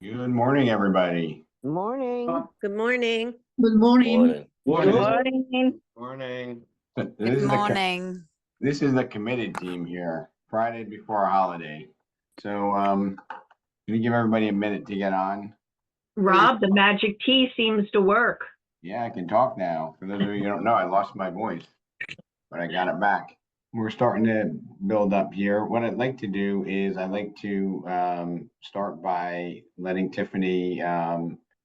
Good morning, everybody. Morning. Good morning. Good morning. Morning. Morning. Morning. Good morning. This is the committed team here, Friday before a holiday. So, can you give everybody a minute to get on? Rob, the magic tea seems to work. Yeah, I can talk now. For those of you who don't know, I lost my voice, but I got it back. We're starting to build up here. What I'd like to do is I'd like to start by letting Tiffany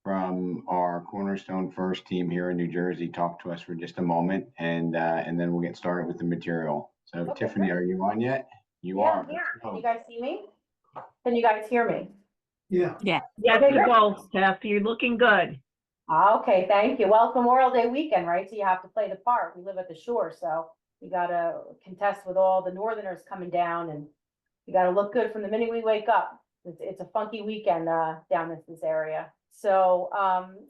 from our Cornerstone First team here in New Jersey talk to us for just a moment, and then we'll get started with the material. So, Okay, Tiffany, great. are you on yet? You Yeah, are. I'm here. Let's Can go. you guys see me? Can you guys hear me? Yes, Okay, you great. both, Steph. You're looking good. Okay, thank you. Well, it's Memorial Day weekend, right? So you have to play the part. We live at the shore, so you gotta contest with all the Northerners coming down, and you gotta look good from the minute we wake up. It's a funky weekend down this area. So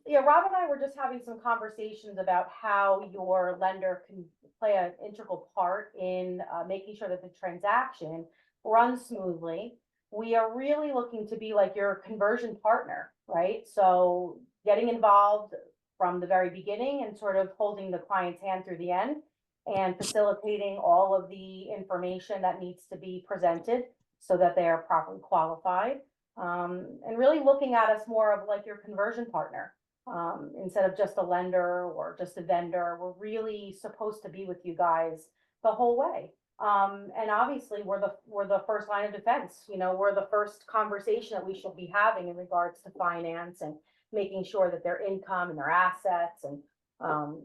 yeah, Rob and I were just having some conversations about how your lender can play an integral part in making sure that the transaction runs smoothly. We are really looking to be like your conversion partner, right? So getting involved from the very beginning and sort of holding the client's hand through the end and facilitating all of the information that needs to be presented so that they are properly qualified. And really looking at us more of like your conversion partner instead of just a lender or just a vendor. We're really supposed to be with you guys the whole way. And obviously we're the first line of defense. You know, we're the first conversation that we should be having in regards to finance and making sure that their income and their assets and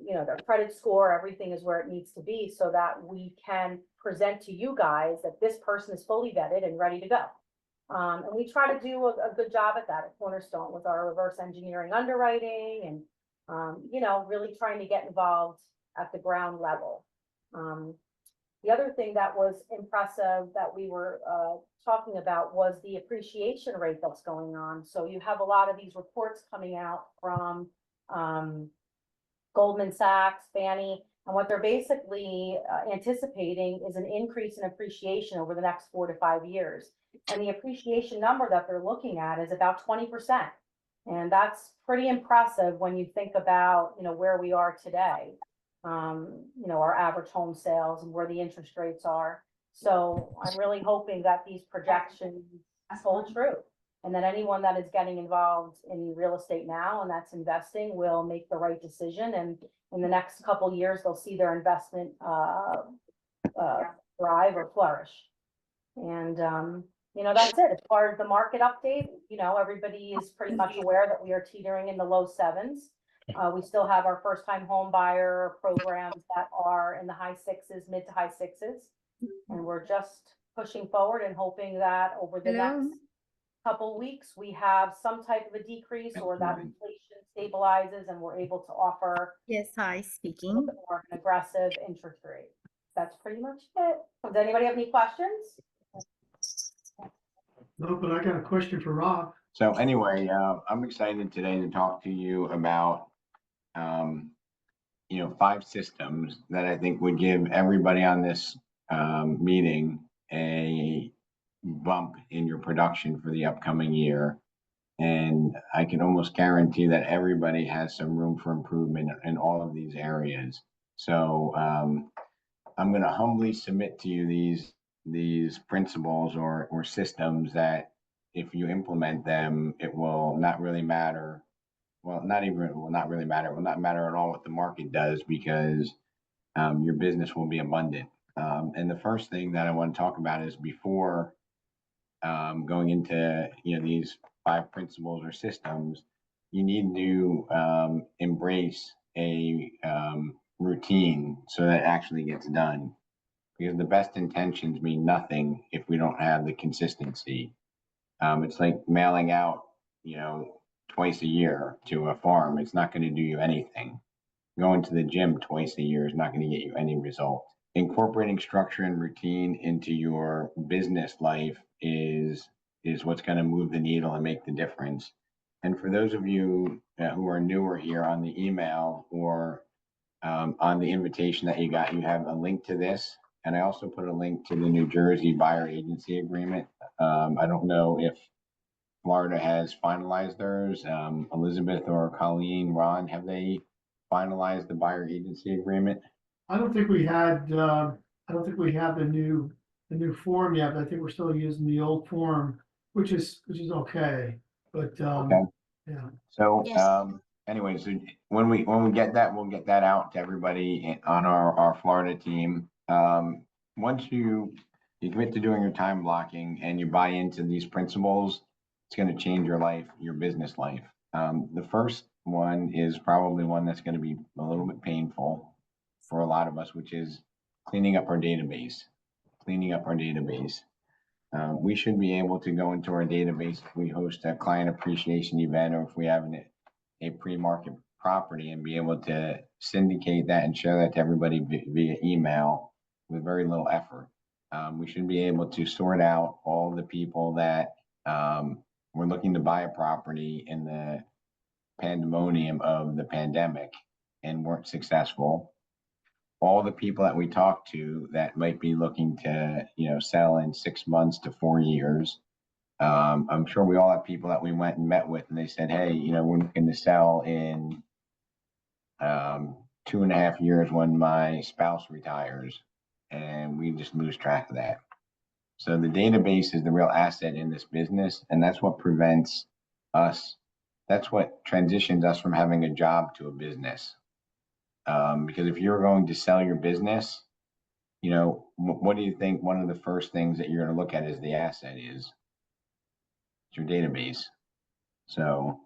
you know, their credit score, everything is where it needs to be so that we can present to you guys that this person is fully vetted and ready to go. And we try to do a good job at that at Cornerstone with our reverse engineering underwriting and you know, really trying to get involved at the ground level. The other thing that was impressive that we were talking about was the appreciation rate that's going on. So you have a lot of these reports coming out from Goldman Sachs, Fannie, and what they're basically anticipating is an increase in appreciation over the next 4 to 5 years. And the appreciation number that they're looking at is about 20%. And that's pretty impressive when you think about, you know, where we are today. You know, our average home sales and where the interest rates are. So I'm really hoping that these projections hold true and that anyone that is getting involved in real estate now and that's investing will make the right decision. And in the next couple of years, they'll see their investment thrive or flourish. And, you know, that's it. As far as the market update, you know, everybody is pretty much aware that we are teetering in the low sevens. We still have our first time home buyer programs that are in the high sixes, mid to high sixes. And we're just pushing forward and hoping that over the next couple weeks, we have some type of a decrease or that inflation stabilizes and we're able to offer Yes, hi, a speaking. little bit more of an aggressive interest rate. That's pretty much it. Does anybody have any questions? No, but I got a question for Rob. So anyway, I'm excited today to talk to you about, you know, 5 systems that I think would give everybody on this meeting a bump in your production for the upcoming year. And I can almost guarantee that everybody has some room for improvement in all of these areas. So I'm going to humbly submit to you these principles or systems that if you implement them, it will not really matter. Well, it will not matter at all what the market does because your business will be abundant. And the first thing that I want to talk about is before going into, you know, these 5 principles or systems, you need to embrace a routine so that it actually gets done. Because the best intentions mean nothing if we don't have the consistency. It's like mailing out, you know, twice a year to a farm. It's not going to do you anything. Going to the gym twice a year is not going to get you any result. Incorporating structure and routine into your business life is what's going to move the needle and make the difference. And for those of you who are newer here on the email or on the invitation that you got, you have a link to this. And I also put a link to the New Jersey buyer agency agreement. I don't know if Florida has finalized theirs. Elizabeth or Colleen, Ron, have they finalized the buyer agency agreement? I don't think we had, I don't think we have the new form yet, but I think we're still using the old form, which is okay, but, Okay. yeah. So, Yes. anyways, so when we get that, we'll get that out to everybody on our Florida team. Once you commit to doing your time blocking and you buy into these principles, it's going to change your life, your business life. The first one is probably one that's going to be a little bit painful for a lot of us, which is cleaning up our database. We should be able to go into our database if we host a client appreciation event or if we have a pre-market property and be able to syndicate that and share that to everybody via email with very little effort. We should be able to sort out all the people that were looking to buy a property in the pandemonium of the pandemic and weren't successful. All the people that we talk to that might be looking to, sell in 6 months to 4 years. I'm sure we all have people that we went and met with and they said, hey, we're looking to sell in 2.5 years when my spouse retires, and we just lose track of that. So the database is the real asset in this business, and that's what prevents us. That's what transitions us from having a job to a business. Because if you're going to sell your business, what do you think one of the first things that you're going to look at as the asset is? It's your database. So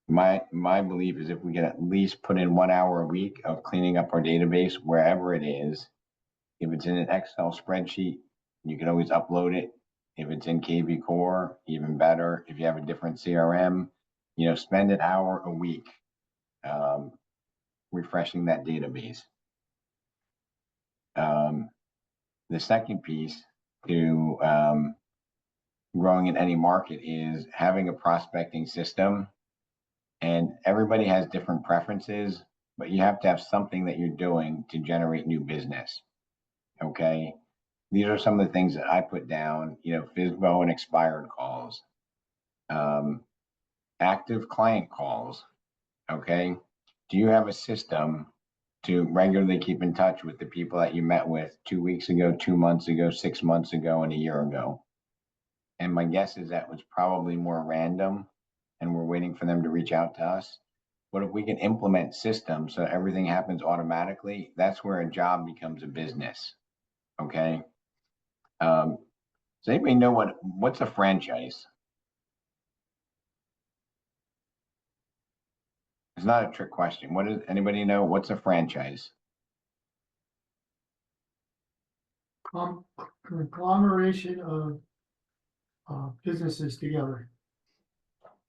my belief is if we can at least put in 1 hour a week of cleaning up our database, wherever it is, if it's in an Excel spreadsheet, you can always upload it. If it's in KV Core, even better. If you have a different CRM, spend an hour a week refreshing that database. The second piece to growing in any market is having a prospecting system. And everybody has different preferences, but you have to have something that you're doing to generate new business. Okay. These are some of the things that I put down, FISBO and expired calls, active client calls. Okay. Do you have a system to regularly keep in touch with the people that you met with 2 weeks ago, 2 months ago, 6 months ago, and a year ago? And my guess is that was probably more random and we're waiting for them to reach out to us. But if we can implement systems so everything happens automatically, that's where a job becomes a business. Okay. Does anybody know what's a franchise? It's not a trick question. Anybody know what's a franchise? Conglomeration of businesses together.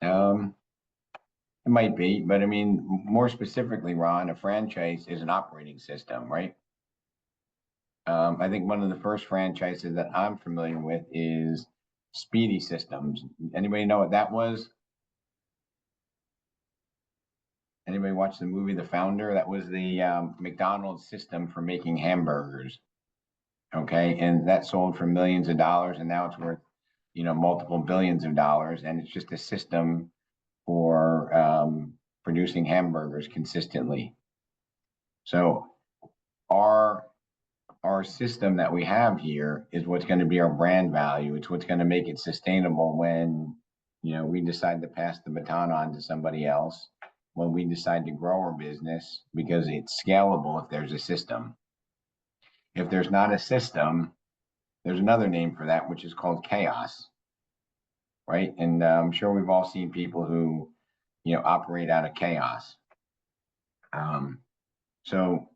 It might be, but I mean, more specifically, Ron, a franchise is an operating system, right? I think one of the first franchises that I'm familiar with is Speedy Systems. Anybody know what that was? Anybody watch the movie The Founder? That was the McDonald's system for making hamburgers. Okay, and that sold for millions of dollars, and now it's worth, multiple billions of dollars, and it's just a system for producing hamburgers consistently. So our system that we have here is what's going to be our brand value. It's what's going to make it sustainable when, we decide to pass the baton on to somebody else, when we decide to grow our business, because it's scalable if there's a system. If there's not a system, there's another name for that, which is called chaos, right? And I'm sure we've all seen people who, operate out of chaos. So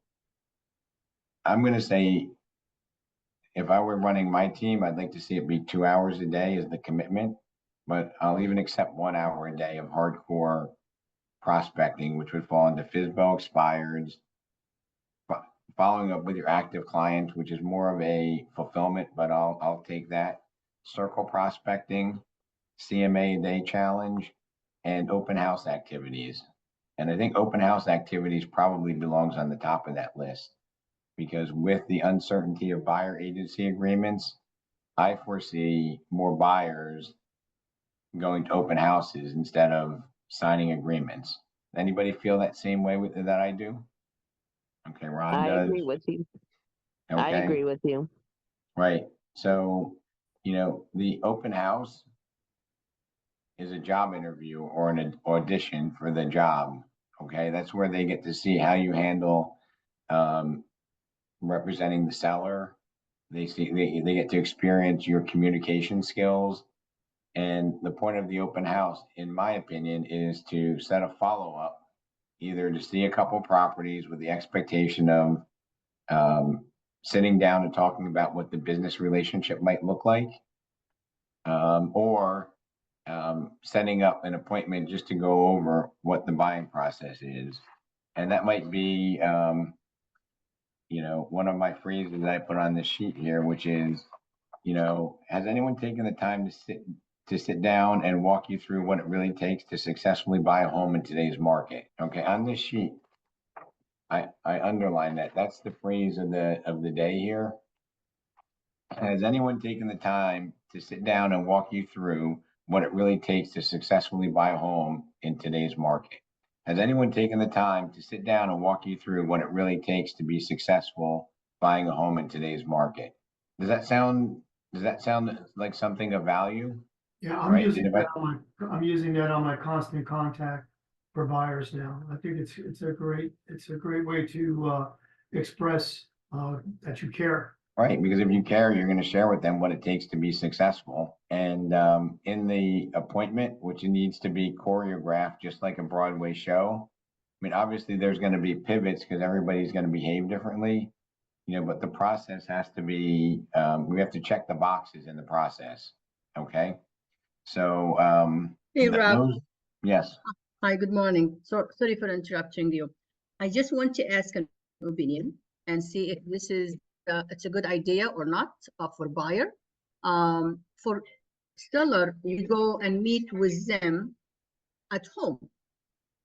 I'm going to say, if I were running my team, I'd like to see it be 2 hours a day as the commitment, but I'll even accept 1 hour a day of hardcore prospecting, which would fall into FISBO expireds, following up with your active clients, which is more of a fulfillment, but I'll take that. Circle prospecting, CMA day challenge, and open house activities. And I think open house activities probably belongs on the top of that list, because with the uncertainty of buyer agency agreements, I foresee more buyers going to open houses instead of signing agreements. Anybody feel that same way that I do? Okay, Ron I does. agree with you. I Okay, agree with you. right. So, the open house is a job interview or an audition for the job. Okay, that's where they get to see how you handle um, representing the seller. They get to experience your communication skills. And the point of the open house, in my opinion, is to set a follow-up, either to see a couple properties with the expectation of sitting down and talking about what the business relationship might look like, or setting up an appointment just to go over what the buying process is. And that might be, one of my phrases that I put on this sheet here, which is, has anyone taken the time to sit down and walk you through what it really takes to successfully buy a home in today's market? Okay, on this sheet, I underline that. That's the phrase of the day here. Has anyone taken the time to sit down and walk you through what it really takes to successfully buy a home in today's market? Has anyone taken the time to sit down and walk you through what it really takes to be successful buying a home in today's market? Does that sound like something of value? Yeah, I'm Right, using and if that I'm using that on my constant contact for buyers now. I think it's a great way to express that you care. Right, because if you care, you're going to share with them what it takes to be successful. And in the appointment, which needs to be choreographed just like a Broadway show, I mean, obviously there's going to be pivots because everybody's going to behave differently, but the process has to be, we have to check the boxes in the process. Okay. So, Hey, Rob. yes. Hi, good morning. So sorry for interrupting you. I just want to ask an opinion and see if this is it's a good idea or not for buyer. For seller, you go and meet with them at home,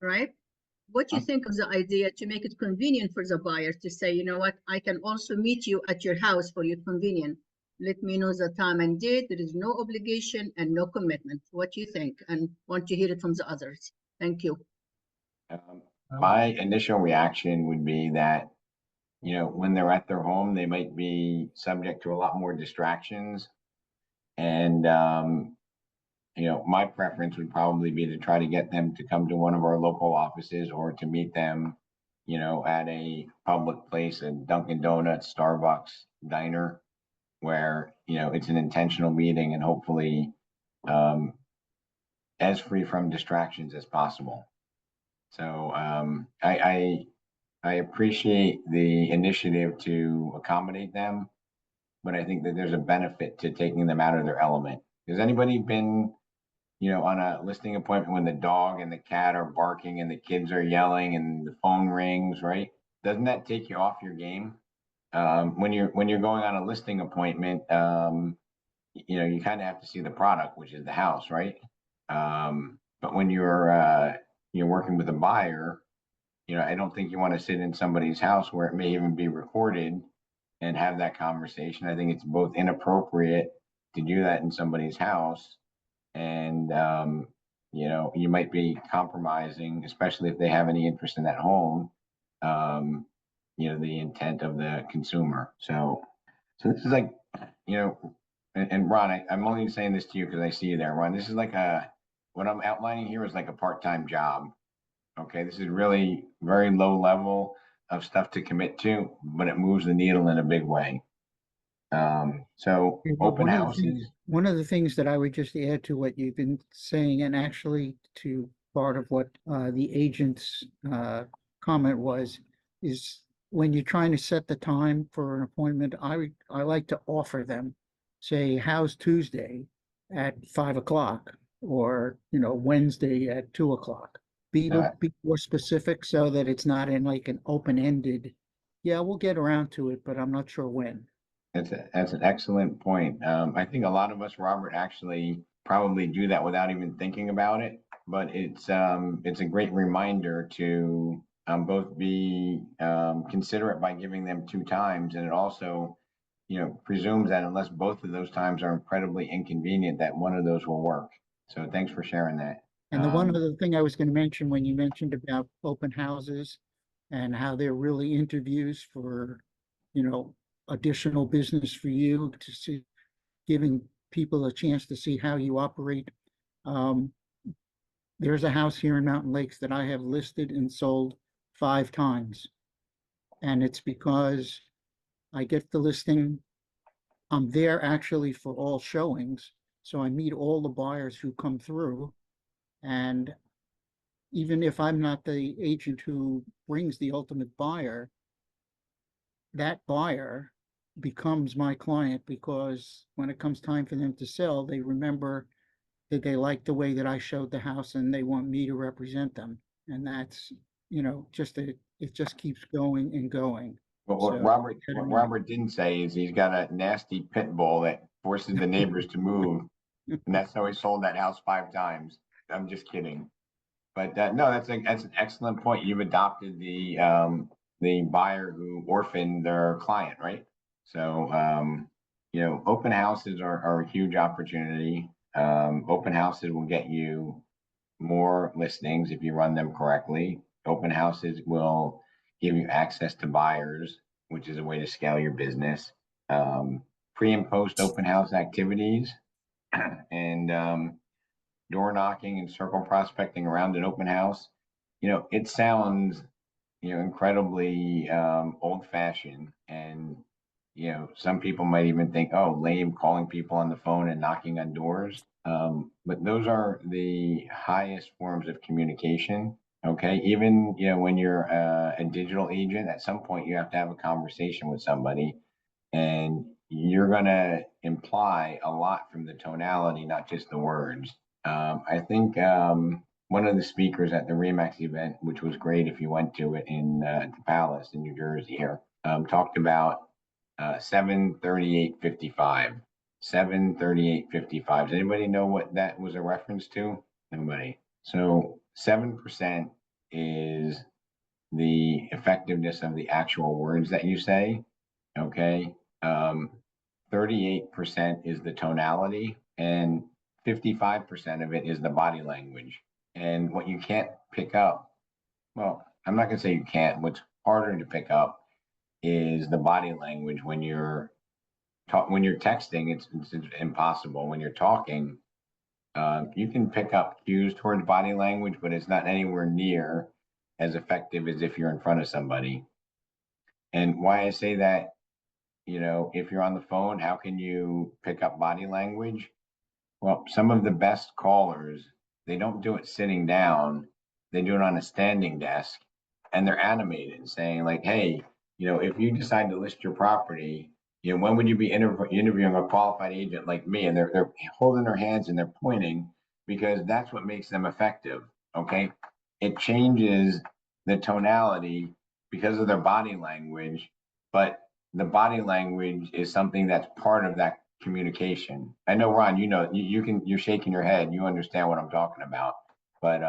right? What do you think of the idea to make it convenient for the buyer to say, you know what, I can also meet you at your house for your convenience. Let me know the time and date. There is no obligation and no commitment. What do you think? And want to hear it from the others. Thank you. My initial reaction would be that, when they're at their home, they might be subject to a lot more distractions. And, my preference would probably be to try to get them to come to one of our local offices or to meet them, at a public place, a Dunkin' Donuts, Starbucks, diner, where, it's an intentional meeting and hopefully as free from distractions as possible. So I appreciate the initiative to accommodate them, but I think that there's a benefit to taking them out of their element. Has anybody been, on a listing appointment when the dog and the cat are barking and the kids are yelling and the phone rings, right? Doesn't that take you off your game? When you're going on a listing appointment, you kind of have to see the product, which is the house, right? But when you're working with a buyer, I don't think you want to sit in somebody's house where it may even be recorded and have that conversation. I think it's both inappropriate to do that in somebody's house, and you might be compromising, especially if they have any interest in that home, the intent of the consumer. So this is like, and Ron, I'm only saying this to you because I see you there, Ron. This is like what I'm outlining here is like a part-time job. Okay, this is really very low level of stuff to commit to, but it moves the needle in a big way. So Yeah, well, open houses. One of the things that I would just add to what you've been saying, and actually to part of what the agent's comment was, is when you're trying to set the time for an appointment, I like to offer them, say, how's Tuesday at 5 o'clock, or Wednesday at 2 o'clock. Be more specific so that it's not in like an open-ended, yeah, we'll get around to it, but I'm not sure when. That's an excellent point. I think a lot of us, Robert, actually probably do that without even thinking about it. But it's a great reminder to both be considerate by giving them 2 times, and it also, presumes that unless both of those times are incredibly inconvenient, that one of those will work. So thanks for sharing that. And the one Um, other thing I was going to mention when you mentioned about open houses and how they're really interviews for, additional business for you to see, giving people a chance to see how you operate. There's a house here in Mountain Lakes that I have listed and sold 5 times. And it's because I get the listing. I'm there actually for all showings. So I meet all the buyers who come through. And even if I'm not the agent who brings the ultimate buyer, that buyer becomes my client because when it comes time for them to sell, they remember that they like the way that I showed the house and they want me to represent them. And that's, it just keeps going and going. But So, what Robert didn't say is he's got a nasty pit bull that forces the neighbors to move. And that's how he sold that house 5 times. I'm just kidding. But no, that's an excellent point. You've adopted the buyer who orphaned their client, right? So open houses are a huge opportunity. Open houses will get you more listings if you run them correctly. Open houses will give you access to buyers, which is a way to scale your business. Pre and post open house activities and door knocking and circle prospecting around an open house. It sounds, incredibly old fashioned. And, some people might even think, oh, lame, calling people on the phone and knocking on doors. But those are the highest forms of communication. Okay. Even, when you're a digital agent, at some point you have to have a conversation with somebody. And you're going to imply a lot from the tonality, not just the words. I think one of the speakers at the Remax event, which was great if you went to it in the Palace in New Jersey here, talked about 73855. 73855. Does anybody know what that was a reference to? Nobody. So 7% is the effectiveness of the actual words that you say. Okay. 38% is the tonality and 55% of it is the body language. And what you can't pick up, well, I'm not going to say you can't. What's harder to pick up is the body language when you're texting. It's impossible. When you're talking, you can pick up cues towards body language, but it's not anywhere near as effective as if you're in front of somebody. And why I say that, if you're on the phone, how can you pick up body language? Well, some of the best callers, they don't do it sitting down. They do it on a standing desk and they're animated saying like, hey, if you decide to list your property, when would you be interviewing a qualified agent like me? And they're holding their hands and they're pointing because that's what makes them effective. Okay. It changes the tonality because of their body language, but the body language is something that's part of that communication. I know, Ron, you're shaking your head. You understand what I'm talking about, but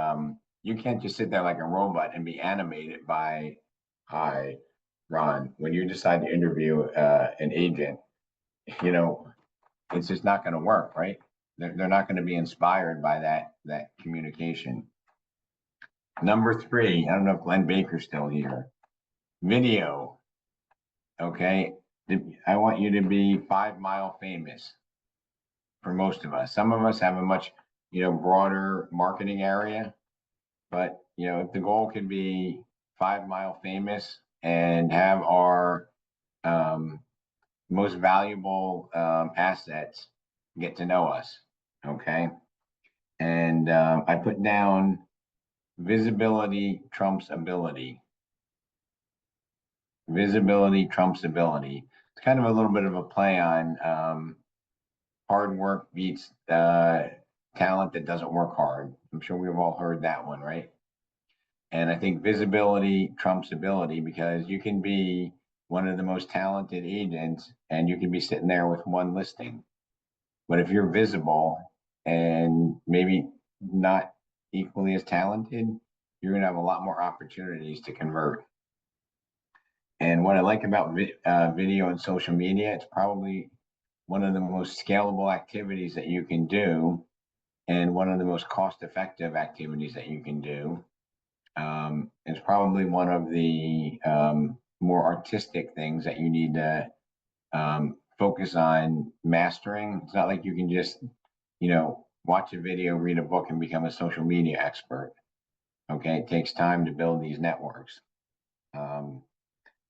you can't just sit there like a robot and be animated by, hi, Ron. When you decide to interview an agent, it's just not going to work, right? They're not going to be inspired by that communication. Number 3, I don't know if Glenn Baker's still here. Video. Okay. I want you to be 5 Mile famous for most of us. Some of us have a much, broader marketing area, but, if the goal could be 5 Mile famous and have our most valuable assets get to know us. Okay. And I put down visibility trumps ability. Visibility trumps ability. It's kind of a little bit of a play on hard work beats talent that doesn't work hard. I'm sure we've all heard that one, right? And I think visibility trumps ability because you can be one of the most talented agents and you can be sitting there with one listing. But if you're visible and maybe not equally as talented, you're going to have a lot more opportunities to convert. And what I like about video and social media, it's probably one of the most scalable activities that you can do, and one of the most cost-effective activities that you can do. It's probably one of the more artistic things that you need to focus on mastering. It's not like you can just, watch a video, read a book, and become a social media expert. Okay, it takes time to build these networks.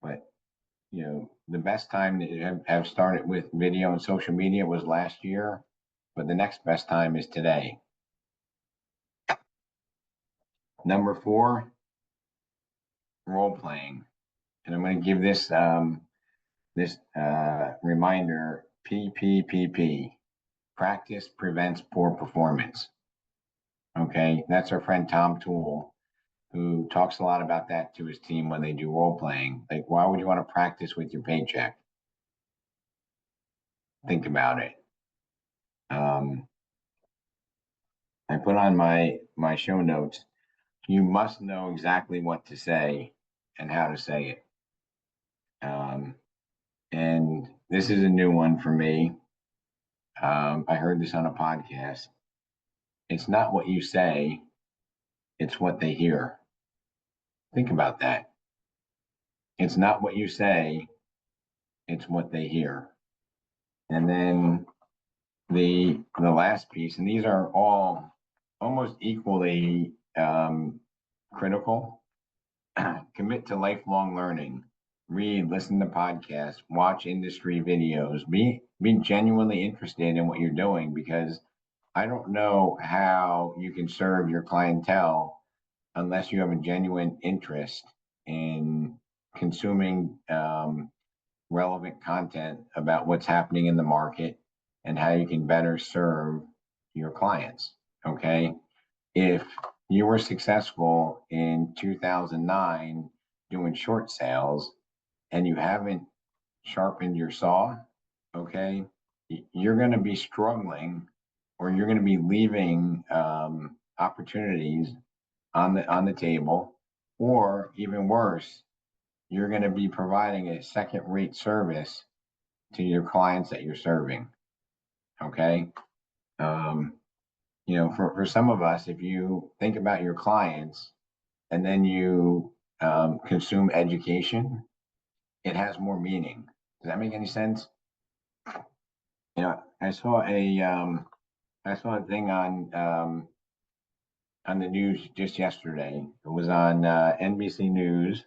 But the best time to have started with video and social media was last year, but the next best time is today. Number 4, role playing. And I'm going to give this reminder, PPPP, practice prevents poor performance. Okay, that's our friend Tom Toole, who talks a lot about that to his team when they do role playing. Like, why would you want to practice with your paycheck? Think about it. I put on my show notes, you must know exactly what to say and how to say it. And this is a new one for me. I heard this on a podcast. It's not what you say, it's what they hear. Think about that. It's not what you say, it's what they hear. And then the last piece, and these are all almost equally critical. Commit to lifelong learning. Read, listen to podcasts, watch industry videos, be genuinely interested in what you're doing, because I don't know how you can serve your clientele unless you have a genuine interest in consuming relevant content about what's happening in the market and how you can better serve your clients. Okay. If you were successful in 2009 doing short sales and you haven't sharpened your saw, okay, you're going to be struggling, or you're going to be leaving opportunities on the table, or even worse, you're going to be providing a second-rate service to your clients that you're serving. Okay. For some of us, if you think about your clients and then you consume education, it has more meaning. Does that make any sense? I saw a thing on the news just yesterday. It was on NBC News,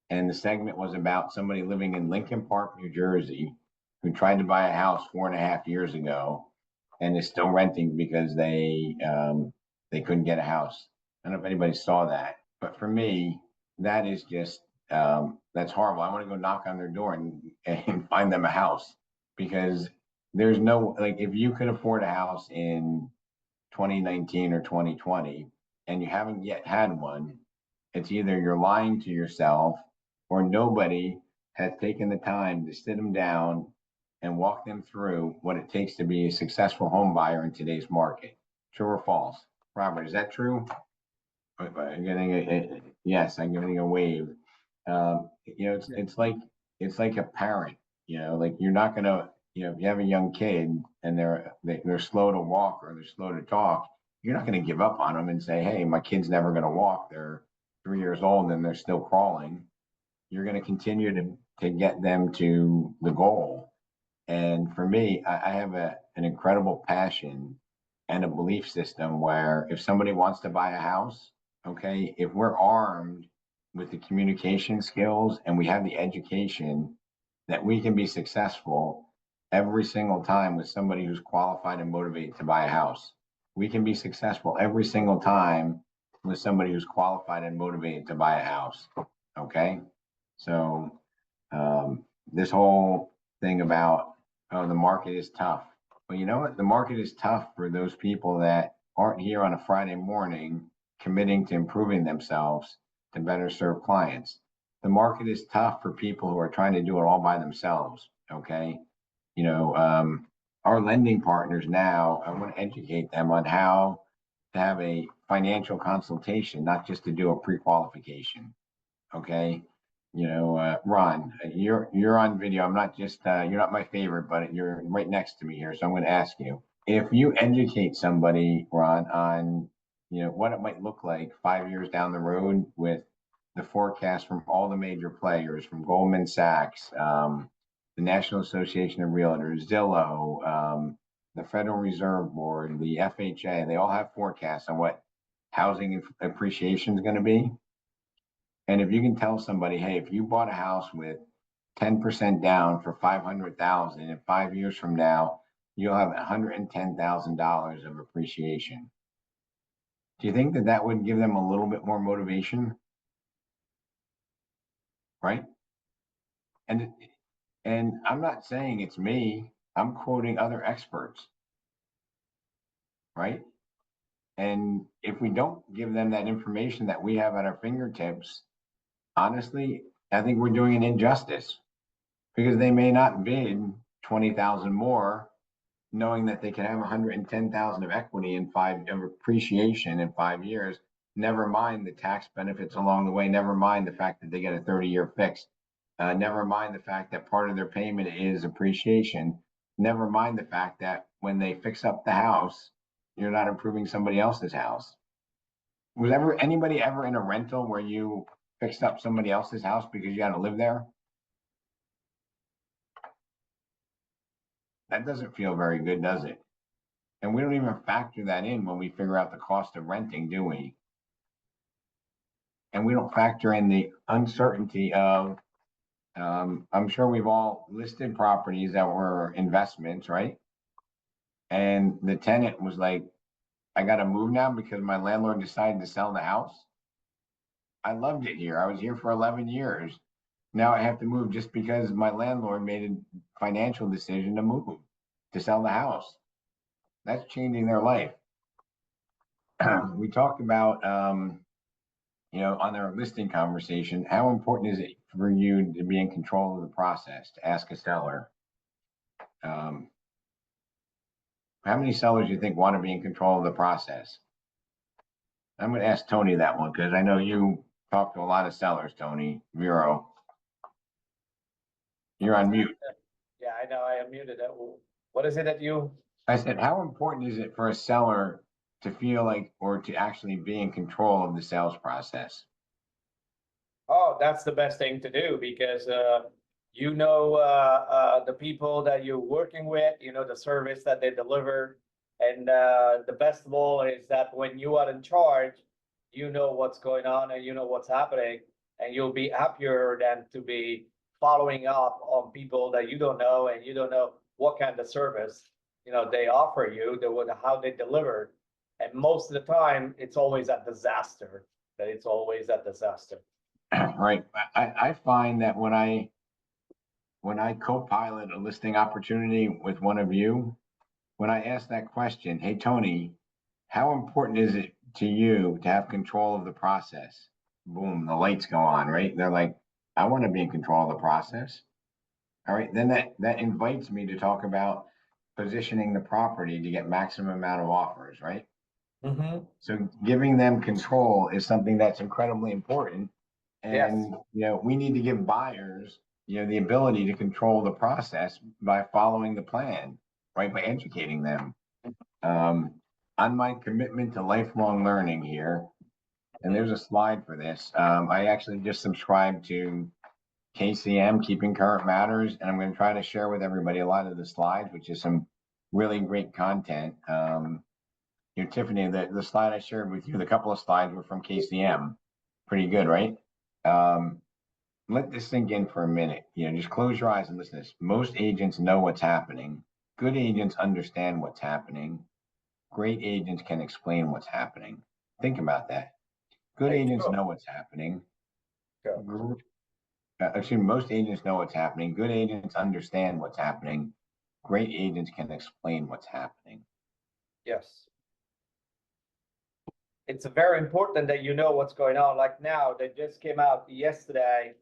and the segment was about somebody living in Lincoln Park, New Jersey, who tried to buy a house 4.5 years ago, and is still renting because they couldn't get a house. I don't know if anybody saw that, but for me, that is just that's horrible. I want to go knock on their door and find them a house, because there's no, like, if you could afford a house in 2019 or 2020 and you haven't yet had one, it's either you're lying to yourself, or nobody has taken the time to sit them down and walk them through what it takes to be a successful home buyer in today's market. True or false? Robert, is that true? I'm getting yes, I'm getting a wave. It's like a parent. Like, you're not gonna, if you have a young kid and they're slow to walk or they're slow to talk, you're not gonna give up on them and say, hey, my kid's never gonna walk. They're 3 years old and they're still crawling. You're gonna continue to get them to the goal. And for me, I have an incredible passion and a belief system where if somebody wants to buy a house, okay, if we're armed with the communication skills and we have the education, that we can be successful every single time with somebody who's qualified and motivated to buy a house. We can be successful every single time with somebody who's qualified and motivated to buy a house. Okay. So this whole thing about, oh, the market is tough. Well, you know what? The market is tough for those people that aren't here on a Friday morning committing to improving themselves to better serve clients. The market is tough for people who are trying to do it all by themselves. Okay. Our lending partners now, I want to educate them on how to have a financial consultation, not just to do a pre-qualification. Okay. Ron, you're on video. I'm not just, you're not my favorite, but you're right next to me here. So I'm going to ask you, if you educate somebody, Ron, on, what it might look like 5 years down the road with the forecast from all the major players, from Goldman Sachs, the National Association of Realtors, Zillow, the Federal Reserve Board, the FHA, they all have forecasts on what housing appreciation is going to be. And if you can tell somebody, hey, if you bought a house with 10% down for 500,000, in 5 years from now, you'll have $110,000 of appreciation. Do you think that that would give them a little bit more motivation? Right? And I'm not saying it's me. I'm quoting other experts. Right? And if we don't give them that information that we have at our fingertips, honestly, I think we're doing an injustice, because they may not bid 20,000 more, knowing that they can have 110,000 of equity of appreciation in 5 years. Never mind the tax benefits along the way. Never mind the fact that they get a 30-year fix. Never mind the fact that part of their payment is appreciation. Never mind the fact that when they fix up the house, you're not improving somebody else's house. Was anybody ever in a rental where you fixed up somebody else's house because you had to live there? That doesn't feel very good, does it? And we don't even factor that in when we figure out the cost of renting, do we? And we don't factor in the uncertainty of, I'm sure we've all listed properties that were investments, right? And the tenant was like, I got to move now because my landlord decided to sell the house. I loved it here. I was here for 11 years. Now I have to move just because my landlord made a financial decision to move, to sell the house. That's changing their life. We talked about, on our listing conversation, how important is it for you to be in control of the process, to ask a seller? How many sellers do you think want to be in control of the process? I'm going to ask Tony that one, because I know you talk to a lot of sellers, Tony. Vero, you're on mute. Yeah, I know, I am muted. What is it that you? I said, how important is it for a seller to feel like, or to actually be in control of the sales process? Oh, that's the best thing to do, because the people that you're working with, the service that they deliver. And the best of all is that when you are in charge, you know what's going on and you know what's happening, and you'll be happier than to be following up on people that you don't know, and you don't know what kind of service they offer you, how they deliver. And most of the time, it's always a disaster. Right. I find that when I co-pilot a listing opportunity with one of you, when I ask that question, hey, Tony, how important is it to you to have control of the process? Boom, the lights go on, right? They're like, I want to be in control of the process. All right. Then that invites me to talk about positioning the property to get maximum amount of offers, right? Mm-hmm. So giving them control is something that's incredibly important. And, we need to give buyers, the ability to control the process by following the plan, right? By educating them. On my commitment to lifelong learning here, and there's a slide for this. I actually just subscribed to KCM, Keeping Current Matters, and I'm going to try to share with everybody a lot of the slides, which is some really great content. Tiffany, the slide I shared with you, the couple of slides were from KCM. Pretty good, right? Let this sink in for a minute. Just close your eyes and listen to this. Most agents know what's happening. Good agents understand what's happening. Great agents can explain what's happening. Think about that. Good agents know what's happening. Most agents know what's happening. Good agents understand what's happening. Great agents can explain what's happening. Yes. It's very important that you know what's going on. Like now, they just came out yesterday,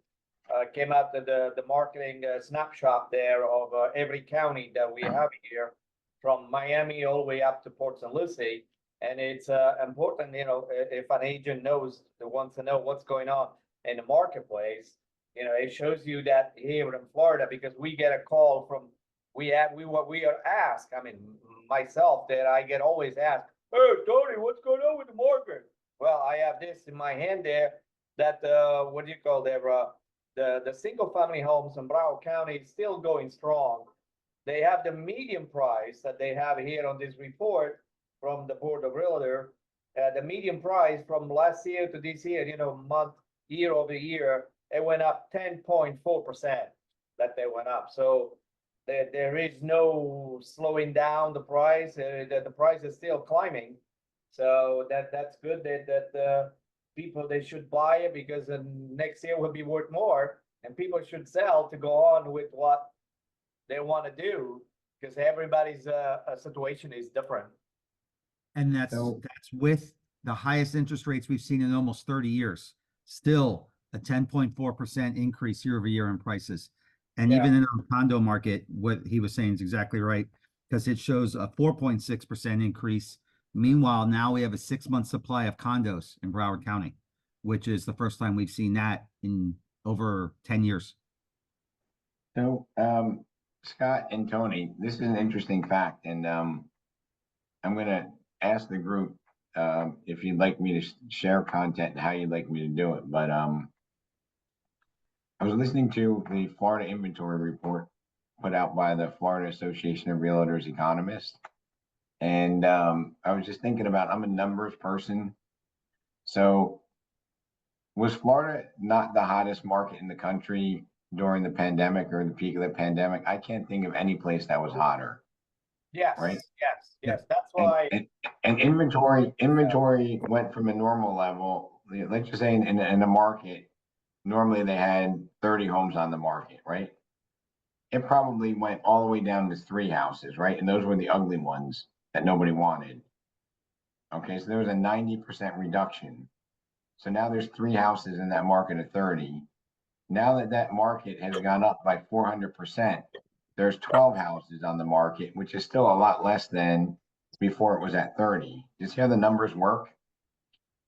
the marketing snapshot there of every county that we have here, from Miami all the way up to Port St. Lucie. And it's important, if an agent wants to know what's going on in the marketplace, You know, it shows you that here in Florida, because we get a call from, we are asked, I mean, myself, that I get always asked, hey, Tony, what's going on with the market? Well, I have this in my hand there, that, what do you call there, the single family homes in Broward County is still going strong. They have the median price that they have here on this report from the Board of Realtor. The median price from last year to this year, you know, year over year, it went up 10.4%, that they went up. So there is no slowing down the price. The price is still climbing. So that's good that people, they should buy it, because next year will be worth more, and people should sell to go on with what they want to do, because everybody's situation is different. And that's with the highest interest rates we've seen in almost 30 years. Still a 10.4% increase year over year in prices. And Yeah. even in our condo market, what he was saying is exactly right, because it shows a 4.6% increase. Meanwhile, now we have a 6-month supply of condos in Broward County, which is the first time we've seen that in over 10 years. So, Scott and Tony, this is an interesting fact, and I'm going to ask the group if you'd like me to share content and how you'd like me to do it. But I was listening to the Florida inventory report put out by the Florida Association of Realtors economists, and I was just thinking about, I'm a numbers person. So, was Florida not the hottest market in the country during the pandemic or the peak of the pandemic? I can't think of any place that was hotter. Yes, Right. yes. That's why. And inventory went from a normal level. Let's just say in the market, normally they had 30 homes on the market, right? It probably went all the way down to 3 houses, right? And those were the ugly ones that nobody wanted. Okay, so there was a 90% reduction. So now there's 3 houses in that market of 30. Now that market has gone up by 400%, there's 12 houses on the market, which is still a lot less than before it was at 30. You see how the numbers work?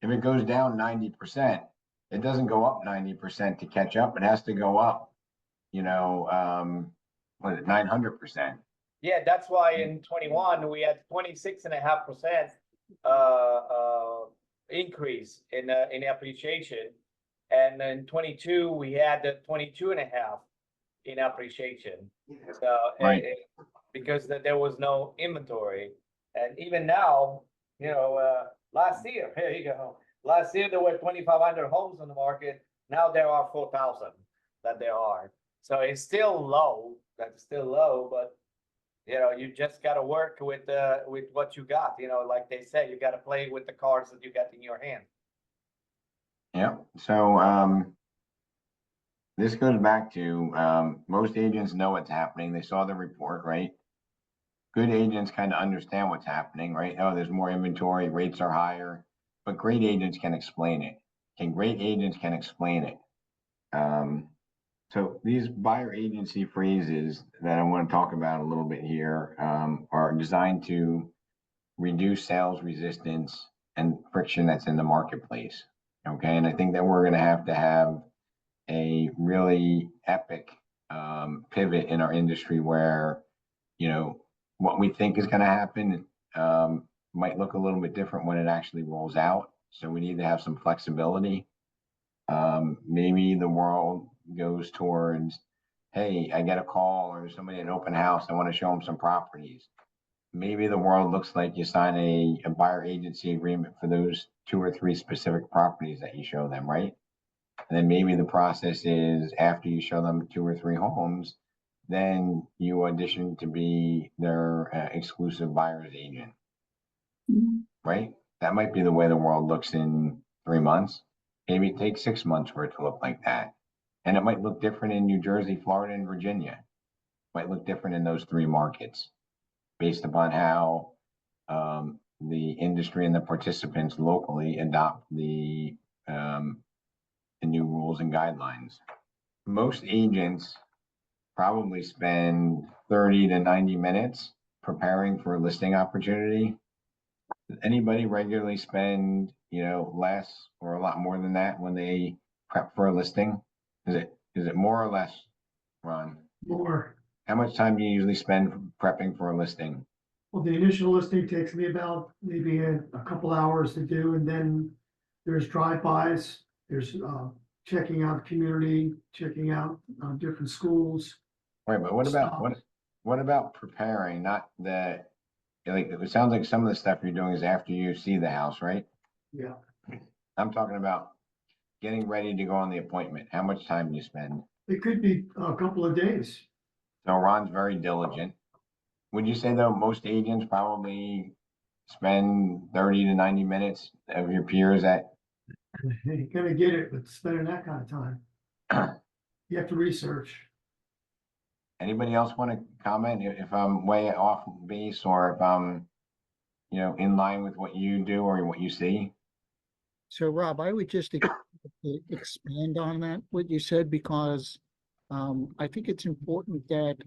If it goes down 90%, it doesn't go up 90% to catch up. It has to go up, you know, 900%. Yeah, that's why in 21 we had 26.5% increase in appreciation, and in 22 we had the 22.5 in appreciation. So Right. because there was no inventory, and even now, you know, last year, here you go. Last year there were 2,500 homes on the market. Now there are 4,000 that there are. So it's still low. That's still low, but you know, you just got to work with what you got. You know, like they say, you got to play with the cards that you got in your hand. Yeah. So this goes back to most agents know what's happening. They saw the report, right? Good agents kind of understand what's happening, right? Oh, there's more inventory, rates are higher, but great agents can explain it. Great agents can explain it. So these buyer agency phrases that I want to talk about a little bit here are designed to reduce sales resistance and friction that's in the marketplace. Okay, and I think that we're going to have a really epic pivot in our industry where, you know, what we think is going to happen might look a little bit different when it actually rolls out. So we need to have some flexibility. Maybe the world goes towards, hey, I get a call or somebody at an open house, I want to show them some properties. Maybe the world looks like you sign a buyer agency agreement for those 2 or 3 specific properties that you show them, right? And then maybe the process is after you show them 2 or 3 homes, then you audition to be their exclusive buyer's agent, right? That might be the way the world looks in 3 months. Maybe it takes 6 months for it to look like that. And it might look different in New Jersey, Florida, and Virginia. It might look different in those 3 markets based upon how the industry and the participants locally adopt the new rules and guidelines. Most agents probably spend 30 to 90 minutes preparing for a listing opportunity. Does anybody regularly spend, you know, less or a lot more than that when they prep for a listing? Is Is it more or less, Ron? more. How much time do you usually spend prepping for a listing? Well, the initial listing takes me about maybe a couple hours to do, and then there's drive-bys, there's checking out the community, checking out different schools. Wait, but what about, what about preparing? Not that, like, it sounds like some of the stuff you're doing is after you see the house, right? Yeah, I'm talking about getting ready to go on the appointment. How much time do you spend? it could be a couple of days. So Ron's very diligent. Would you say though, most agents probably spend 30 to 90 minutes of your peers at? You're gonna get it, but spending that kind of time. You have to research. Anybody else want to comment if I'm way off base or if I'm, in line with what you do or what you see? So Rob, I would just expand on that, what you said, because I think it's important that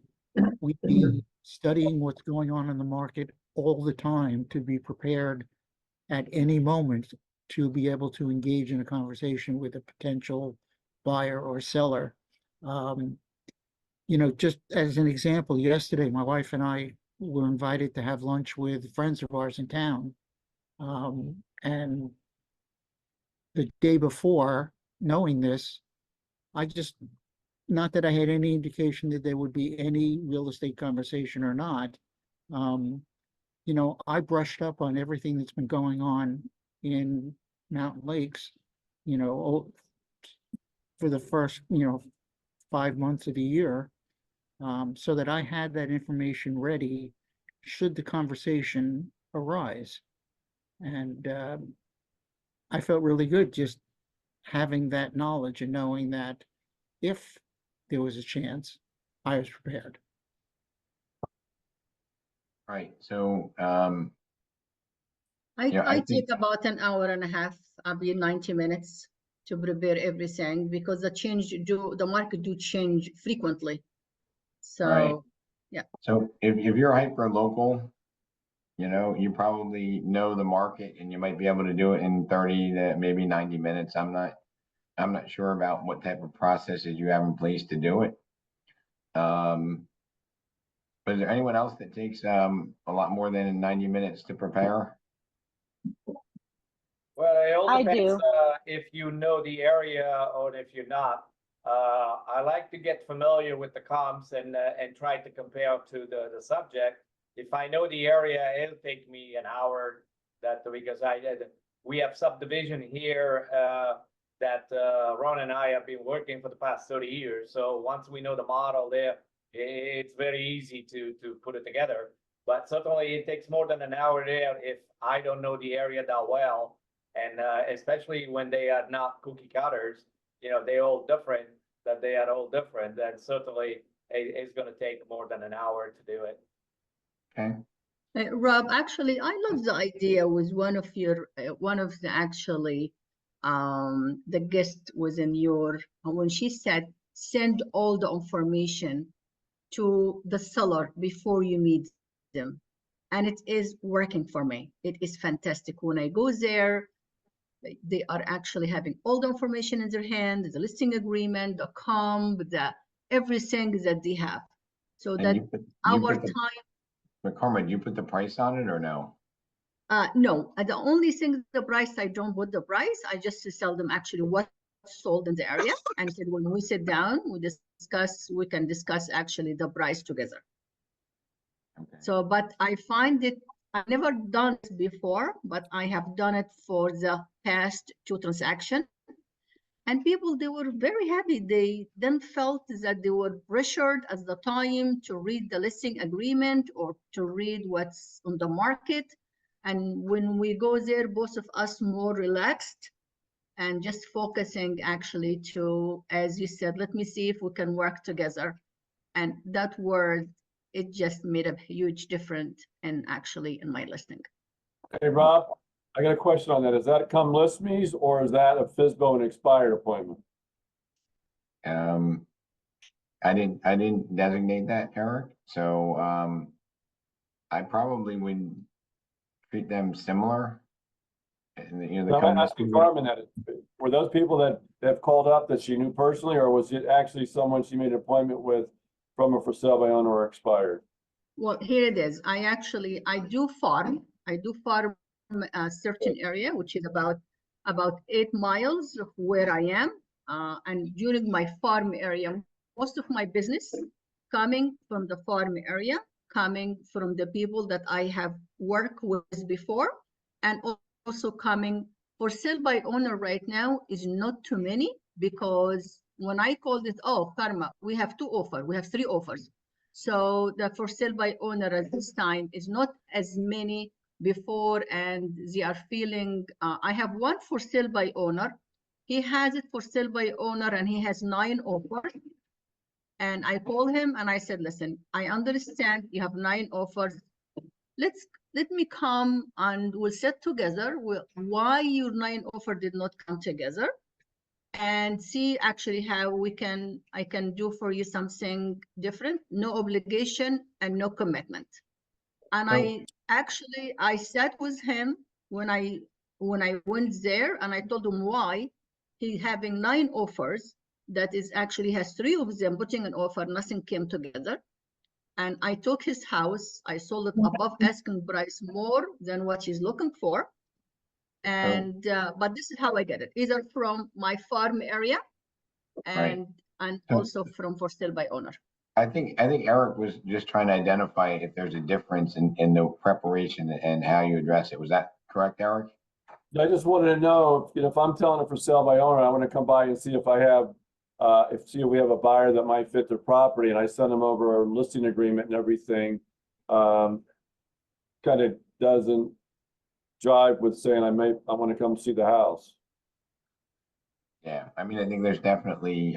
we be studying what's going on in the market all the time to be prepared at any moment to be able to engage in a conversation with a potential buyer or seller. Just as an example, yesterday, my wife and I were invited to have lunch with friends of ours in town. And the day before, knowing this, not that I had any indication that there would be any real estate conversation or not. I brushed up on everything that's been going on in Mountain Lakes, for the first, 5 months of the year, so that I had that information ready should the conversation arise. And I felt really good just having that knowledge and knowing that if there was a chance, I was prepared. Right, so, I Yeah, I think- take about an hour and a half, 90 minutes to prepare everything because the market do change frequently. Right. So, so if you're hyper local, you probably know the market and you might be able to do it in 30 to maybe 90 minutes. I'm not sure about what type of processes you have in place to do it. But is there anyone else that takes a lot more than 90 minutes to prepare? Well, it all I depends, do. if you know the area or if you're not. I like to get familiar with the comps and try to compare to the subject. If I know the area, it'll take me an hour because we have subdivision here, that Ron and I have been working for the past 30 years. So once we know the model there, it's very easy to put it together. But certainly it takes more than an hour there if I don't know the area that well. And especially when they are not cookie cutters, they're all different, then certainly it's going to take more than an hour to do it. Okay, Rob, actually, I love the idea with one of the actually, the guest was in when she said, send all the information to the seller before you meet them. And it is working for me. It is fantastic. When I go there, they are actually having all the information in their hand, the listing agreement, the comp, everything that they have. So And that you put our the- time, but Carmen, do you put the price on it or no? no, the only thing, the price, I don't put the price. I just tell them actually what sold in the area and said, when we sit down, we can discuss actually the price together. Okay. So, but I find it, I've never done it before, but I have done it for the past 2 transactions. And people, they were very happy. They then felt that they were pressured at the time to read the listing agreement or to read what's on the market. And when we go there, both of us more relaxed and just focusing actually to, as you said, let me see if we can work together. And that word, it just made a huge difference in my listing. Hey, Rob, I got a question on that. Is that come list me's or is that a FSBO and expired appointment? I didn't designate that, Eric. So, I probably would treat them similar. And, you know, Now, they come I'm asking Carmen that, were those people that have called up that she knew personally, or was it actually someone she made an appointment with from a for sale by owner or expired? Well, here it is. I do farm a certain area, which is about 8 miles of where I am. And during my farm area, most of my business coming from the farm area, coming from the people that I have worked with before, and also coming for sale by owner right now is not too many, because when I called it, oh, Karma, we have 2 offers, we have 3 offers. So the for sale by owner at this time is not as many before, and they are feeling, I have one for sale by owner. He has it for sale by owner and he has 9 offers. And I called him and I said, listen, I understand you have 9 offers. Let me come and we'll sit together why your 9 offer did not come together, and see actually how I can do for you something different, no obligation and no commitment. And I sat with him when I went there, and I told him why he's having 9 offers, that is actually has 3 of them putting an offer, nothing came together. And I took his house, I sold it above asking price, more than what he's looking for. And but this is how I get it, either from my farm area and also from for sale by owner. I think Eric was just trying to identify if there's a difference in the preparation and how you address it. Was that correct, Eric? I just wanted to know, if I'm telling it for sale by owner, I want to come by and see if I have, see if we have a buyer that might fit their property, and I send them over a listing agreement and everything. Kind of doesn't jive with saying I want to come see the house. Yeah, I mean, I think there's definitely,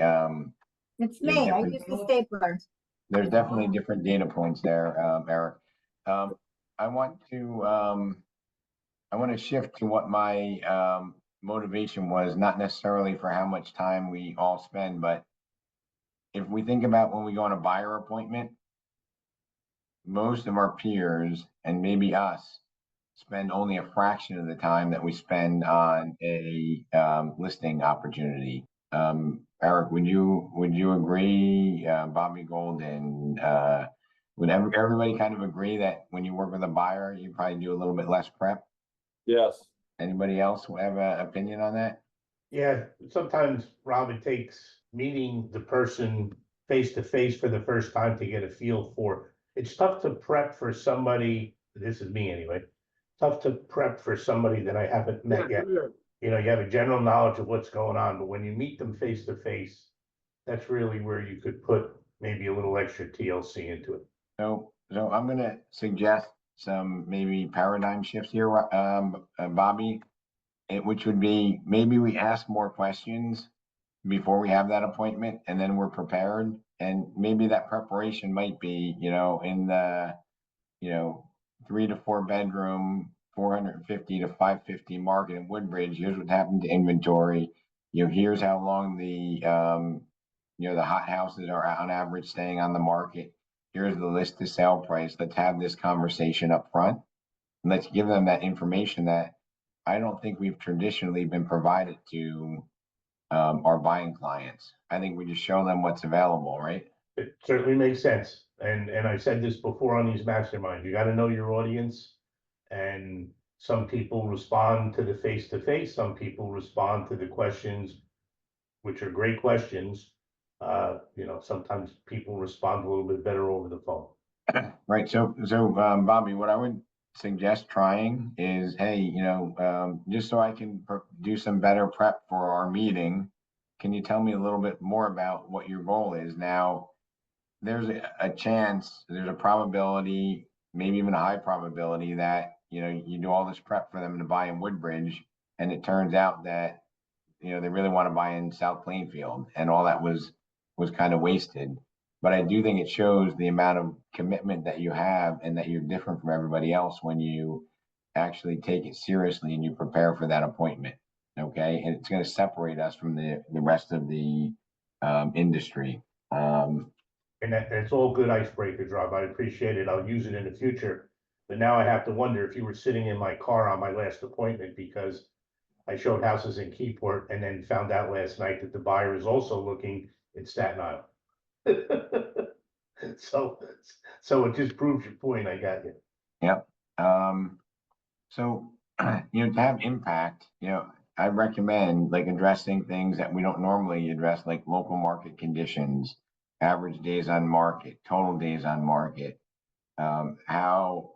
It's me. I use the stapler. there's definitely different data points there, Eric. I want to shift to what my motivation was, not necessarily for how much time we all spend, but if we think about when we go on a buyer appointment, most of our peers and maybe us spend only a fraction of the time that we spend on a listing opportunity. Eric, would you agree? Bobby Golden, would everybody kind of agree that when you work with a buyer, you probably do a little bit less prep? Yes. Anybody else have an opinion on that? Yeah, sometimes, Rob, it takes meeting the person face to face for the first time to get a feel for. It's tough to prep for somebody, this is me anyway, tough to prep for somebody that I haven't met yet. You know, you have a general knowledge of what's going on, but when you meet them face to face, that's really where you could put maybe a little extra TLC into it. So I'm gonna suggest some maybe paradigm shifts here, Bobby, which would be maybe we ask more questions before we have that appointment, and then we're prepared. And maybe that preparation might be, in the, 3 to 4 bedroom, 450 to 550 market in Woodbridge. Here's what happened to inventory. Here's how long the hot houses are on average staying on the market. Here's the list to sale price. Let's have this conversation up front. And let's give them that information that I don't think we've traditionally been provided to our buying clients. I think we just show them what's available, right? It certainly makes sense. And I've said this before on these masterminds, you got to know your audience. And some people respond to the face-to-face, some people respond to the questions, which are great questions. Sometimes people respond a little bit better over the phone. Right. So Bobby, what I would suggest trying is, hey, just so I can do some better prep for our meeting, can you tell me a little bit more about what your goal is? Now, there's a chance, there's a probability, maybe even a high probability that, you do all this prep for them to buy in Woodbridge, and it turns out that, they really want to buy in South Plainfield, and all that was kind of wasted. But I do think it shows the amount of commitment that you have and that you're different from everybody else when you actually take it seriously and you prepare for that appointment. Okay. And it's going to separate us from the rest of the industry. And that's all good icebreakers, Rob. I appreciate it. I'll use it in the future. But now I have to wonder if you were sitting in my car on my last appointment because I showed houses in Keyport and then found out last night that the buyer is also looking in Staten Island. So it just proves your point. I got you. Yep. So, to have impact, I recommend like addressing things that we don't normally address, like local market conditions, average days on market, total days on market, how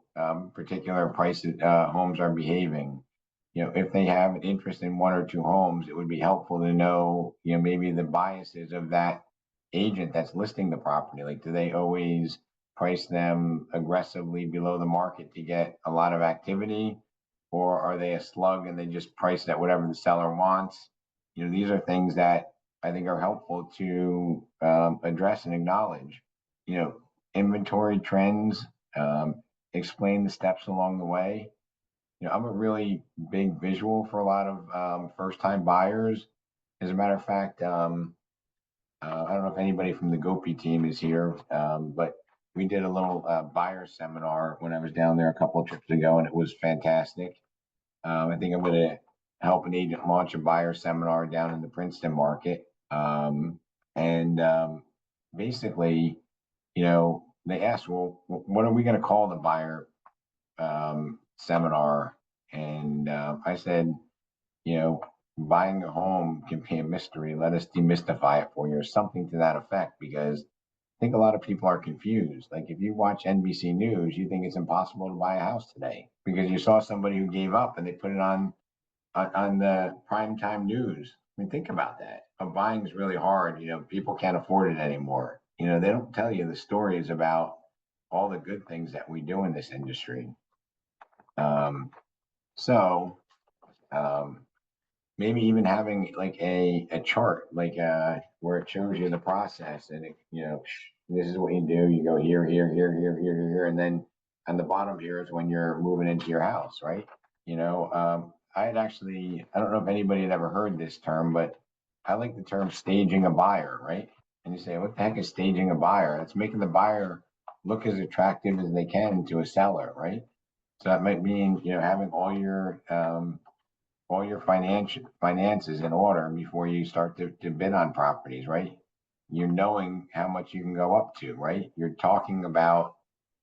particular prices, homes are behaving. If they have an interest in one or two homes, it would be helpful to know, maybe the biases of that agent that's listing the property. Like, do they always price them aggressively below the market to get a lot of activity? Or are they a slug and they just price at whatever the seller wants? These are things that I think are helpful to address and acknowledge. Inventory trends, explain the steps along the way. I'm a really big visual for a lot of first-time buyers. As a matter of fact, I don't know if anybody from the Gopi team is here, but we did a little buyer seminar when I was down there a couple of trips ago, and it was fantastic. I think I'm going to help an agent launch a buyer seminar down in the Princeton market. Basically, they asked, well, what are we going to call the buyer seminar? And I said, buying a home can be a mystery. Let us demystify it for you, or something to that effect, because I think a lot of people are confused. Like, if you watch NBC News, you think it's impossible to buy a house today because you saw somebody who gave up and they put it on the primetime news. I mean, think about that. But buying is really hard. People can't afford it anymore. They don't tell you the stories about all the good things that we do in this industry. Maybe even having like a chart, like where it shows you the process, and this is what you do. You go here, here, here, here, here, here, and then on the bottom here is when you're moving into your house, right? I don't know if anybody had ever heard this term, but I like the term staging a buyer, right? And you say, what the heck is staging a buyer? It's making the buyer look as attractive as they can to a seller, right? So that might mean, having all your finances in order before you start to bid on properties, right? You're knowing how much you can go up to, right? You're talking about,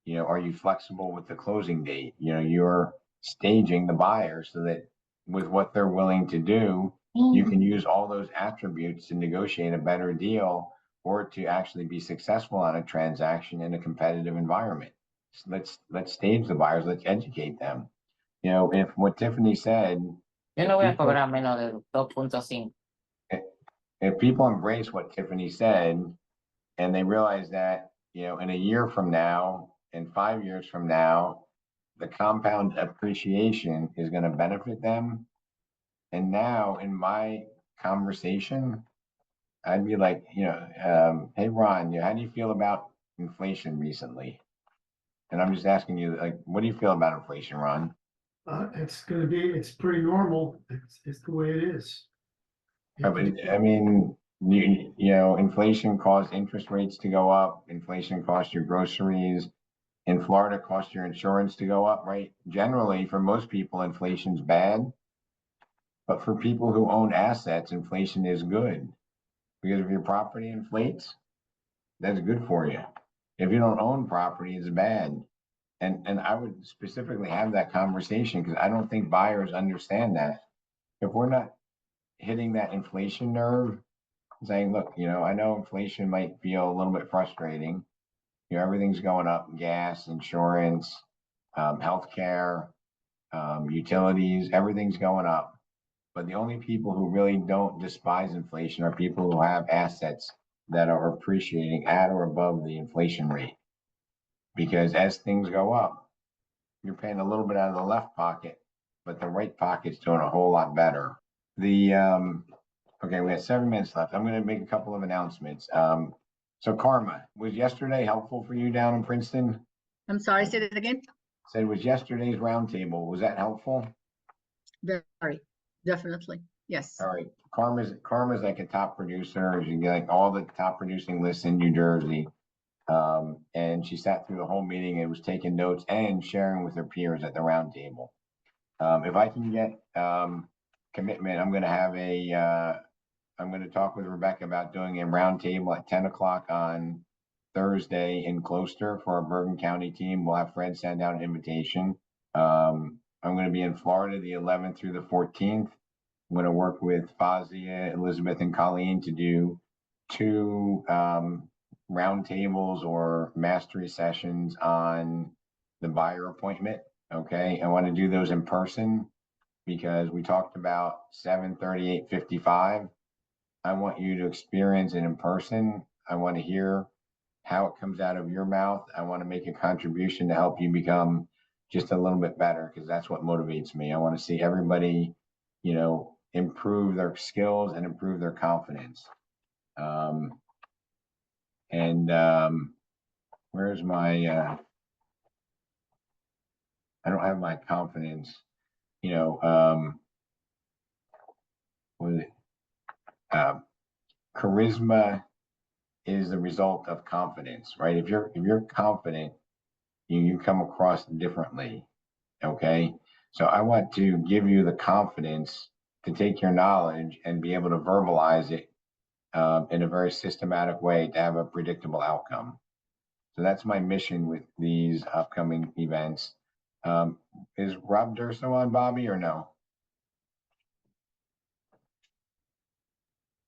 are you flexible with the closing date? You're staging the buyer so that with what they're willing to do, you can use all those attributes to negotiate a better deal or to actually be successful on a transaction in a competitive environment. So let's stage the buyers, let's educate them. If what Tiffany said, Yo no voy a cobrar menos de 2.5. if people embrace what Tiffany said and they realize that, in a year from now and 5 years from now, the compound appreciation is going to benefit them. And now in my conversation, I'd be like, hey, Ron, how do you feel about inflation recently? And I'm just asking you, like, what do you feel about inflation, Ron? It's pretty normal. It's the way it is. I mean, inflation caused interest rates to go up. Inflation cost your groceries. In Florida, cost your insurance to go up, right? Generally, for most people, inflation's bad. But for people who own assets, inflation is good. Because if your property inflates, that's good for you. If you don't own property, it's bad. And I would specifically have that conversation because I don't think buyers understand that. If we're not hitting that inflation nerve, saying, look, I know inflation might feel a little bit frustrating. Everything's going up, gas, insurance, healthcare, utilities, everything's going up. But the only people who really don't despise inflation are people who have assets that are appreciating at or above the inflation rate. Because as things go up, you're paying a little bit out of the left pocket, but the right pocket's doing a whole lot better. Okay, we have 7 minutes left. I'm going to make a couple of announcements. So Karma, was yesterday helpful for you down in Princeton? I'm sorry, say that again? Said, was yesterday's roundtable, was that helpful? Very, definitely, yes. All right, Karma's like a top producer. You get like all the top producing lists in New Jersey. And she sat through the whole meeting and was taking notes and sharing with her peers at the round table. If I can get, commitment, I'm gonna have I'm gonna talk with Rebecca about doing a round table at 10 o'clock on Thursday in Gloucester for our Bergen County team. We'll have Fred send out an invitation. I'm gonna be in Florida the 11th through the 14th. I'm gonna work with Fazia, Elizabeth, and Colleen to do 2 roundtables or mastery sessions on the buyer appointment. Okay, I want to do those in person because we talked about 7:30, 8:55. I want you to experience it in person. I want to hear how it comes out of your mouth. I want to make a contribution to help you become just a little bit better because that's what motivates me. I want to see everybody, improve their skills and improve their confidence. Where's my, I don't have my confidence, what is it? Charisma is the result of confidence, right? If you're confident, you come across differently. Okay. So I want to give you the confidence to take your knowledge and be able to verbalize it in a very systematic way to have a predictable outcome. So that's my mission with these upcoming events. Is Rob Durso on, Bobby, or no?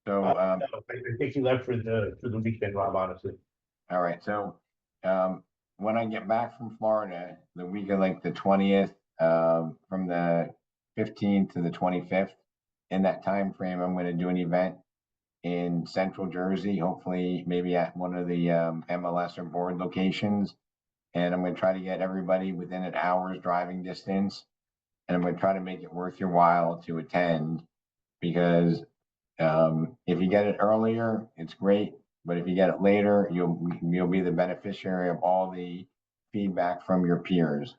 So, No, I think he left for the weekend, Rob, honestly. all right. So, when I get back from Florida, the week of like the 20th, from the 15th to the 25th, in that time frame, I'm going to do an event in Central Jersey, hopefully maybe at one of the MLS or board locations. And I'm going to try to get everybody within an hour's driving distance. And I'm going to try to make it worth your while to attend because if you get it earlier, it's great. But if you get it later, you'll be the beneficiary of all the feedback from your peers.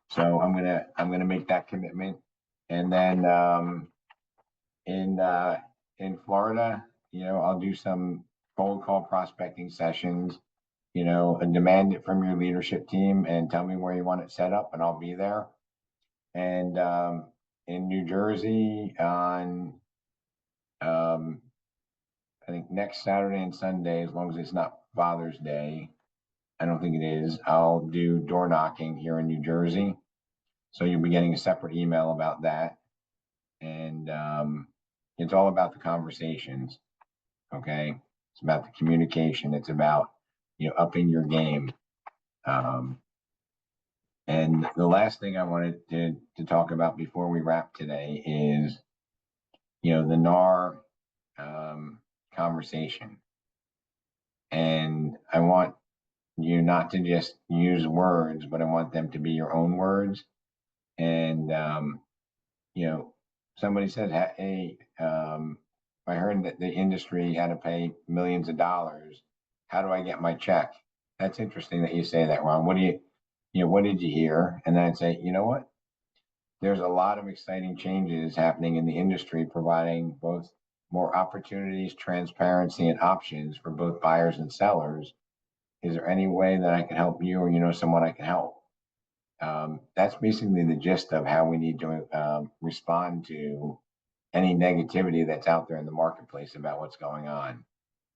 So I'm gonna make that commitment. And then in Florida, I'll do some cold call prospecting sessions, and demand it from your leadership team and tell me where you want it set up and I'll be there. And in New Jersey on I think next Saturday and Sunday, as long as it's not Father's Day, I don't think it is, I'll do door knocking here in New Jersey. So you'll be getting a separate email about that. And it's all about the conversations. Okay. It's about the communication. It's about, upping your game. And the last thing I wanted to talk about before we wrap today is, the NAR conversation. And I want you not to just use words, but I want them to be your own words. And, somebody said, hey, I heard that the industry had to pay millions of dollars. How do I get my check? That's interesting that you say that, Ron. What did you hear? And then I'd say, you know what? There's a lot of exciting changes happening in the industry, providing both more opportunities, transparency, and options for both buyers and sellers. Is there any way that I can help you or someone I can help? That's basically the gist of how we need to respond to any negativity that's out there in the marketplace about what's going on.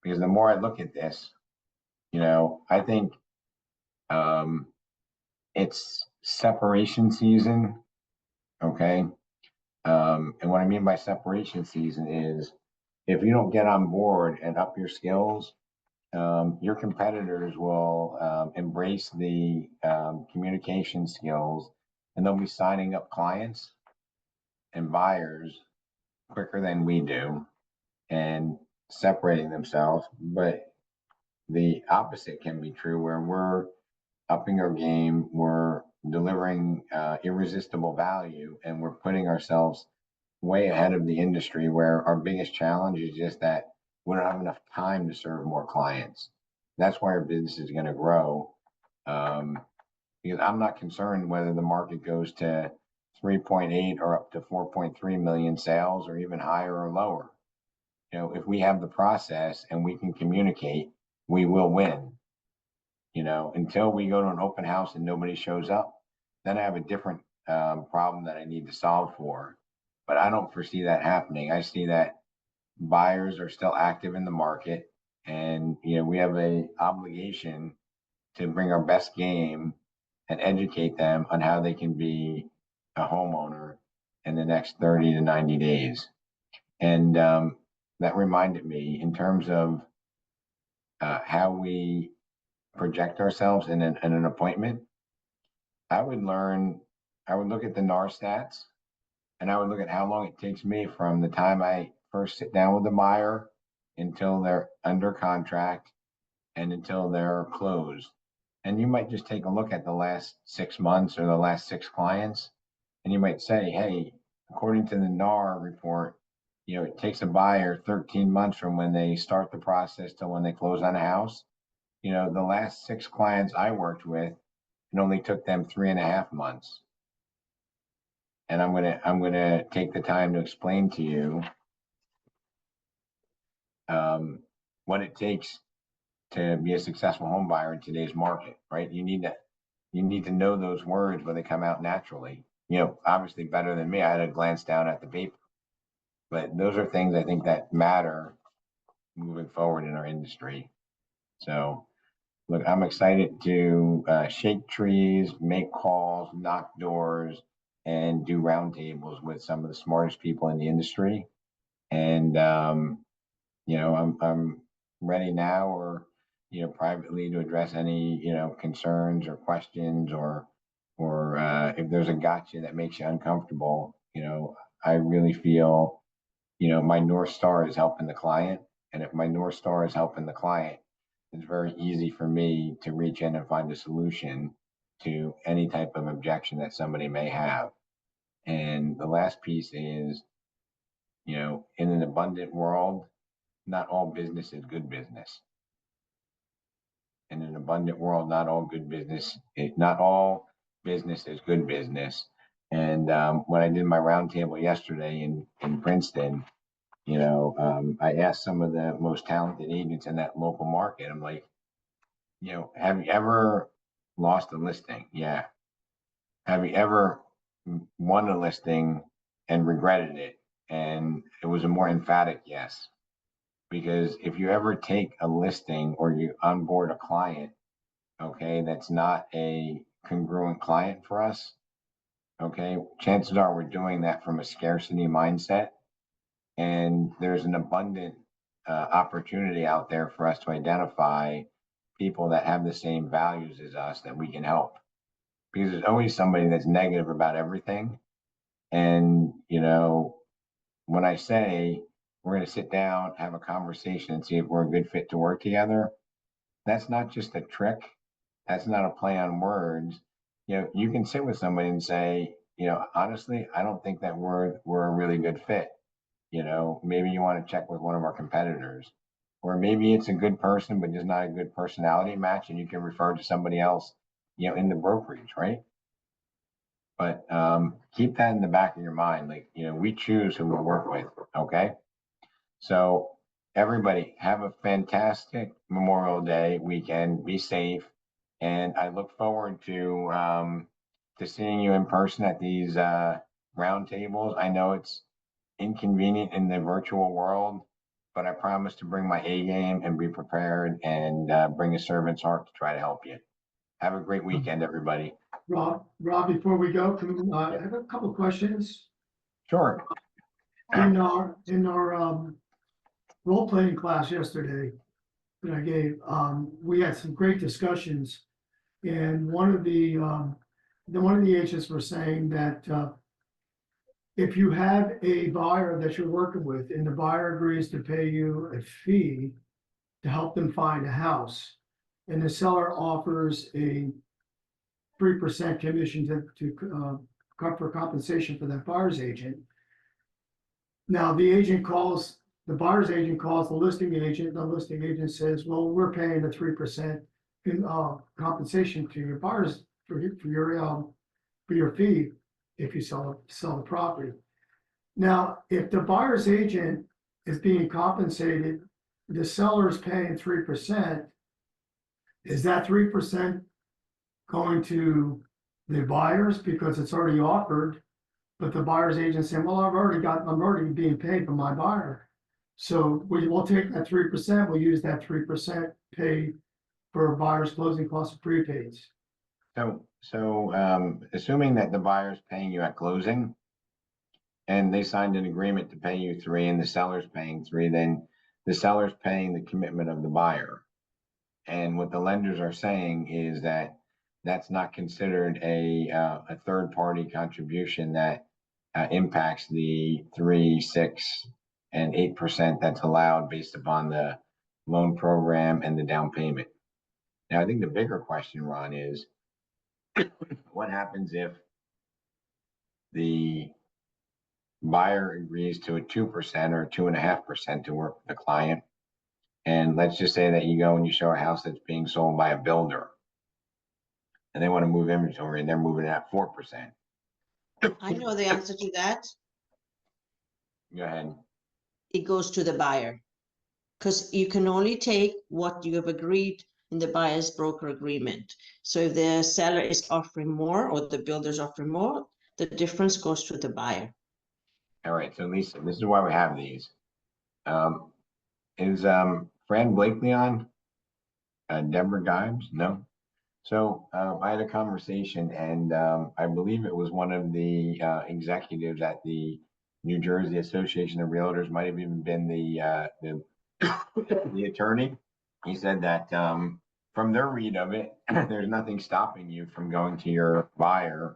Because the more I look at this, I think it's separation season. Okay. And what I mean by separation season is if you don't get on board and up your skills, your competitors will embrace the communication skills and they'll be signing up clients and buyers quicker than we do and separating themselves. But the opposite can be true where we're upping our game, we're delivering irresistible value, and we're putting ourselves way ahead of the industry where our biggest challenge is just that we don't have enough time to serve more clients. That's why our business is going to grow. Because I'm not concerned whether the market goes to 3.8 or up to 4.3 million sales or even higher or lower. If we have the process and we can communicate, we will win. You know, until we go to an open house and nobody shows up, then I have a different problem that I need to solve for. But I don't foresee that happening. I see that buyers are still active in the market, and you know, we have a obligation to bring our best game and educate them on how they can be a homeowner in the next 30 to 90 days. And that reminded me in terms of how we project ourselves in an appointment. I would look at the NAR stats, and I would look at how long it takes me from the time I first sit down with the buyer until they're under contract and until they're closed. And you might just take a look at the last 6 months or the last 6 clients, and you might say, hey, according to the NAR report, you know, it takes a buyer 13 months from when they start the process to when they close on a house. You know, the last 6 clients I worked with, it only took them 3.5 months. And I'm gonna take the time to explain to you what it takes to be a successful home buyer in today's market, right? You need to know those words when they come out naturally. You know, obviously better than me. I had to glance down at the paper, but those are things I think that matter moving forward in our industry. So, look, I'm excited to shake trees, make calls, knock doors, and do roundtables with some of the smartest people in the industry. And you know, I'm ready now, or you know, privately to address any concerns or questions, or if there's a gotcha that makes you uncomfortable. You know, I really feel my North Star is helping the client, and if my North Star is helping the client, it's very easy for me to reach in and find a solution to any type of objection that somebody may have. And the last piece is, in an abundant world, not all business is good business. In an abundant world, not all business is good business. And when I did my roundtable yesterday in Princeton, I asked some of the most talented agents in that local market. I'm like, have you ever lost a listing? Yeah. Have you ever won a listing and regretted it? And it was a more emphatic yes. Because if you ever take a listing or you onboard a client, okay, that's not a congruent client for us, okay, chances are we're doing that from a scarcity mindset. And there's an abundant opportunity out there for us to identify people that have the same values as us that we can help. Because there's always somebody that's negative about everything. And, when I say we're going to sit down, have a conversation, and see if we're a good fit to work together, that's not just a trick. That's not a play on words. You can sit with somebody and say, honestly, I don't think that we're a really good fit. Maybe you want to check with one of our competitors, or maybe it's a good person, but just not a good personality match, and you can refer to somebody else, in the brokerage, right? But keep that in the back of your mind. Like, we choose who we work with. Okay. So everybody have a fantastic Memorial Day weekend. Be safe. And I look forward to seeing you in person at these roundtables. I know it's inconvenient in the virtual world, but I promise to bring my A game and be prepared and bring a servant's heart to try to help you. Have a great weekend, everybody. Rob, before we go, I have a couple of questions. Sure. In our role-playing class yesterday that I gave, we had some great discussions. And one of the agents were saying that if you have a buyer that you're working with and the buyer agrees to pay you a fee to help them find a house, and the seller offers a 3% commission to for compensation for that buyer's agent. Now the buyer's agent calls the listing agent. The listing agent says, well, we're paying the 3% compensation to your buyers for your fee if you sell the property. Now, if the buyer's agent is being compensated, the seller is paying 3%, is that 3% going to the buyers because it's already offered? But the buyer's agent saying, well, I'm already being paid by my buyer. So we'll take that 3%, we'll use that 3% pay for buyer's closing costs of prepaids. So assuming that the buyer's paying you at closing and they signed an agreement to pay you 3 and the seller's paying 3, then the seller's paying the commitment of the buyer. And what the lenders are saying is that that's not considered a third-party contribution that impacts the 3, 6, and 8% that's allowed based upon the loan program and the down payment. Now, I think the bigger question, Ron, is what happens if the buyer agrees to a 2% or 2.5% to work with the client? And let's just say that you go and you show a house that's being sold by a builder and they want to move inventory and they're moving it at 4%. I know the answer to that. Go ahead. It goes to the buyer. Because you can only take what you have agreed in the buyer's broker agreement. So if the seller is offering more or the builder's offering more, the difference goes to the buyer. All right. So Lisa, this is why we have these. Is Fran Blakely on? Deborah Gibbs? No. So I had a conversation, and I believe it was one of the executives at the New Jersey Association of Realtors, might have even been the attorney. He said that from their read of it, there's nothing stopping you from going to your buyer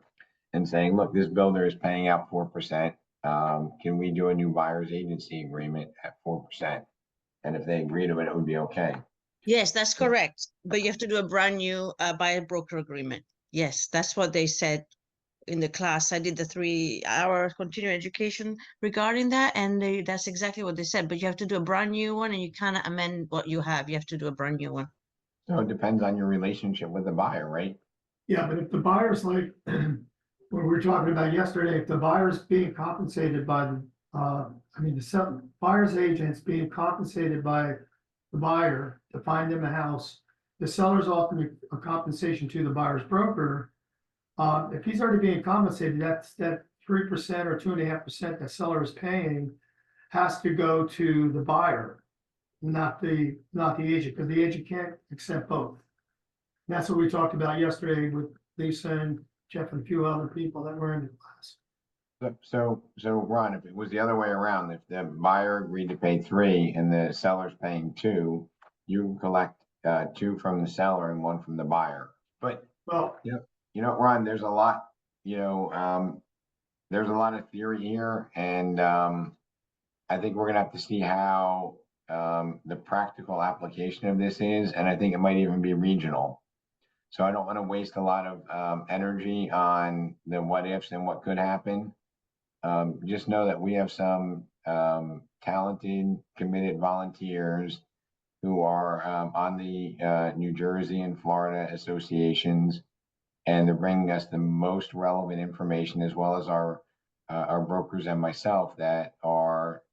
and saying, look, this builder is paying out 4%. Can we do a new buyer's agency agreement at 4%? And if they agree to it, it would be okay. Yes, that's correct. But you have to do a brand new buyer broker agreement. Yes, that's what they said in the class. I did the 3-hour continuing education regarding that, and that's exactly what they said. But you have to do a brand new one, and you kind of amend what you have. You have to do a brand new one. So it depends on your relationship with the buyer, right? Yeah, but if the buyer's like, what we were talking about yesterday, if the buyer's being compensated by the, the buyer's agent's being compensated by the buyer to find them a house, the seller's offering a compensation to the buyer's broker. If he's already being compensated, that 3% or 2.5% the seller is paying has to go to the buyer, not the agent, because the agent can't accept both. And that's what we talked about yesterday with Lisa and Jeff and a few other people that were in the class. So Ron, if it was the other way around, if the buyer agreed to pay 3 and the seller's paying 2, you collect 2 from the seller and 1 from the buyer. But well, Ron, there's a lot, there's a lot of theory here, and I think we're gonna have to see how the practical application of this is, and I think it might even be regional. So I don't want to waste a lot of energy on the what ifs and what could happen. Just know that we have some talented, committed volunteers who are on the New Jersey and Florida associations, and they're bringing us the most relevant information, as well as our brokers and myself that are,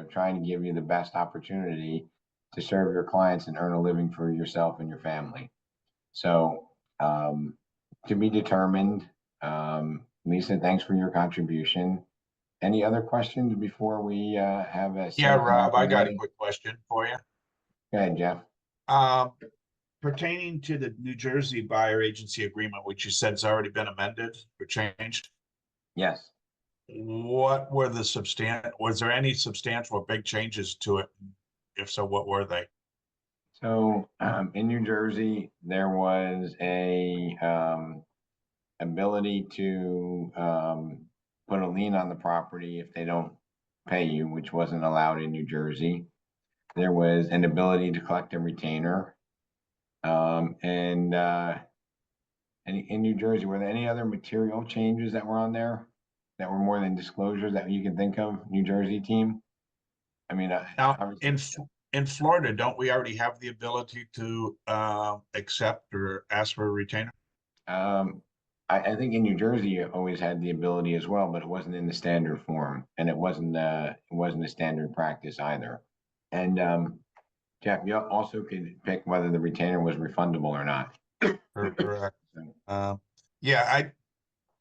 trying to give you the best opportunity to serve your clients and earn a living for yourself and your family. So to be determined. Lisa, thanks for your contribution. Any other questions before we have a? Yeah, Rob, I got a quick question for you. Go ahead, Jeff. Pertaining to the New Jersey buyer agency agreement, which you said has already been amended or changed. Yes. What were was there any substantial or big changes to it? If so, what were they? So in New Jersey, there was a ability to put a lien on the property if they don't pay you, which wasn't allowed in New Jersey. There was an ability to collect a retainer. And in New Jersey, were there any other material changes that were on there that were more than disclosures that you can think of, New Jersey team? I mean, now in Florida, don't we already have the ability to accept or ask for a retainer? I think in New Jersey, you always had the ability as well, but it wasn't in the standard form, and it wasn't a standard practice either. And Jeff, you also could pick whether the retainer was refundable or not. Correct. Yeah,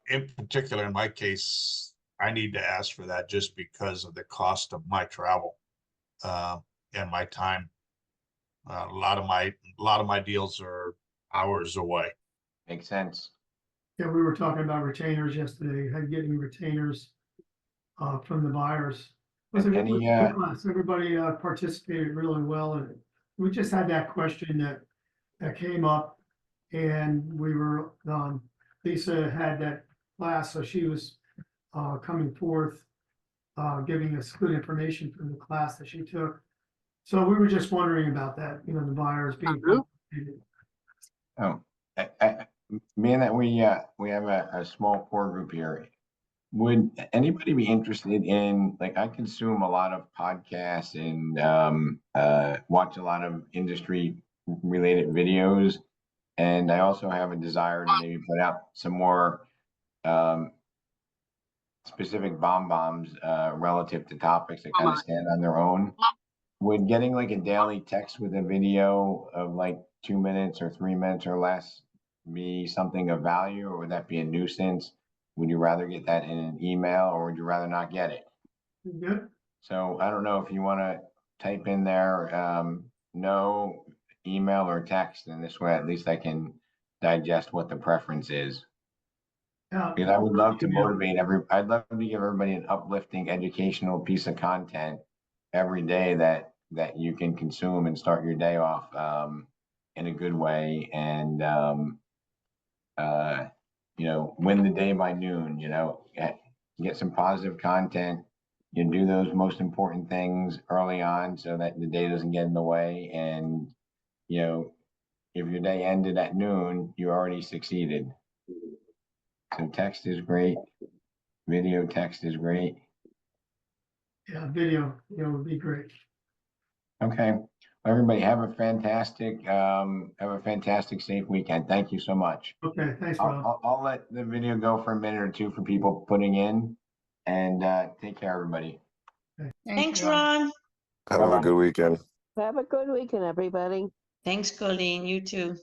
in particular, in my case, I need to ask for that just because of the cost of my travel, and my time. A lot of my deals are hours away. Makes sense. Yeah, we were talking about retainers yesterday, getting retainers from the buyers. It was a good Any, good class. Everybody participated really well in it. We just had that question that came up, and we were, Lisa had that class, so she was coming forth, giving us good information from the class that she took. So we were just wondering about that, the buyers being. Oh, being that we have a small core group here, would anybody be interested in, like, I consume a lot of podcasts and watch a lot of industry related videos, and I also have a desire to maybe put out some more specific bombs relative to topics that kind of stand on their own. Would getting like a daily text with a video of like 2 minutes or 3 minutes or less be something of value, or would that be a nuisance? Would you rather get that in an email, or would you rather not get it? Good. So I don't know if you want to type in there, no email or text, and this way at least I can digest what the preference is. Because I would love to motivate I'd love to give everybody an uplifting educational piece of content every day that you can consume and start your day off in a good way, and win the day by noon. Get some positive content. You do those most important things early on so that the day doesn't get in the way, and if your day ended at noon, you already succeeded. So text is great, video text is great. Yeah, video, would be great. Okay, everybody have a fantastic safe weekend. Thank you so much. Okay, thanks, Rob. I'll let the video go for a minute or two for people putting in, and take care, everybody. Thanks, Ron. Have a good weekend. Have a good weekend, everybody. Thanks, Colleen. You too.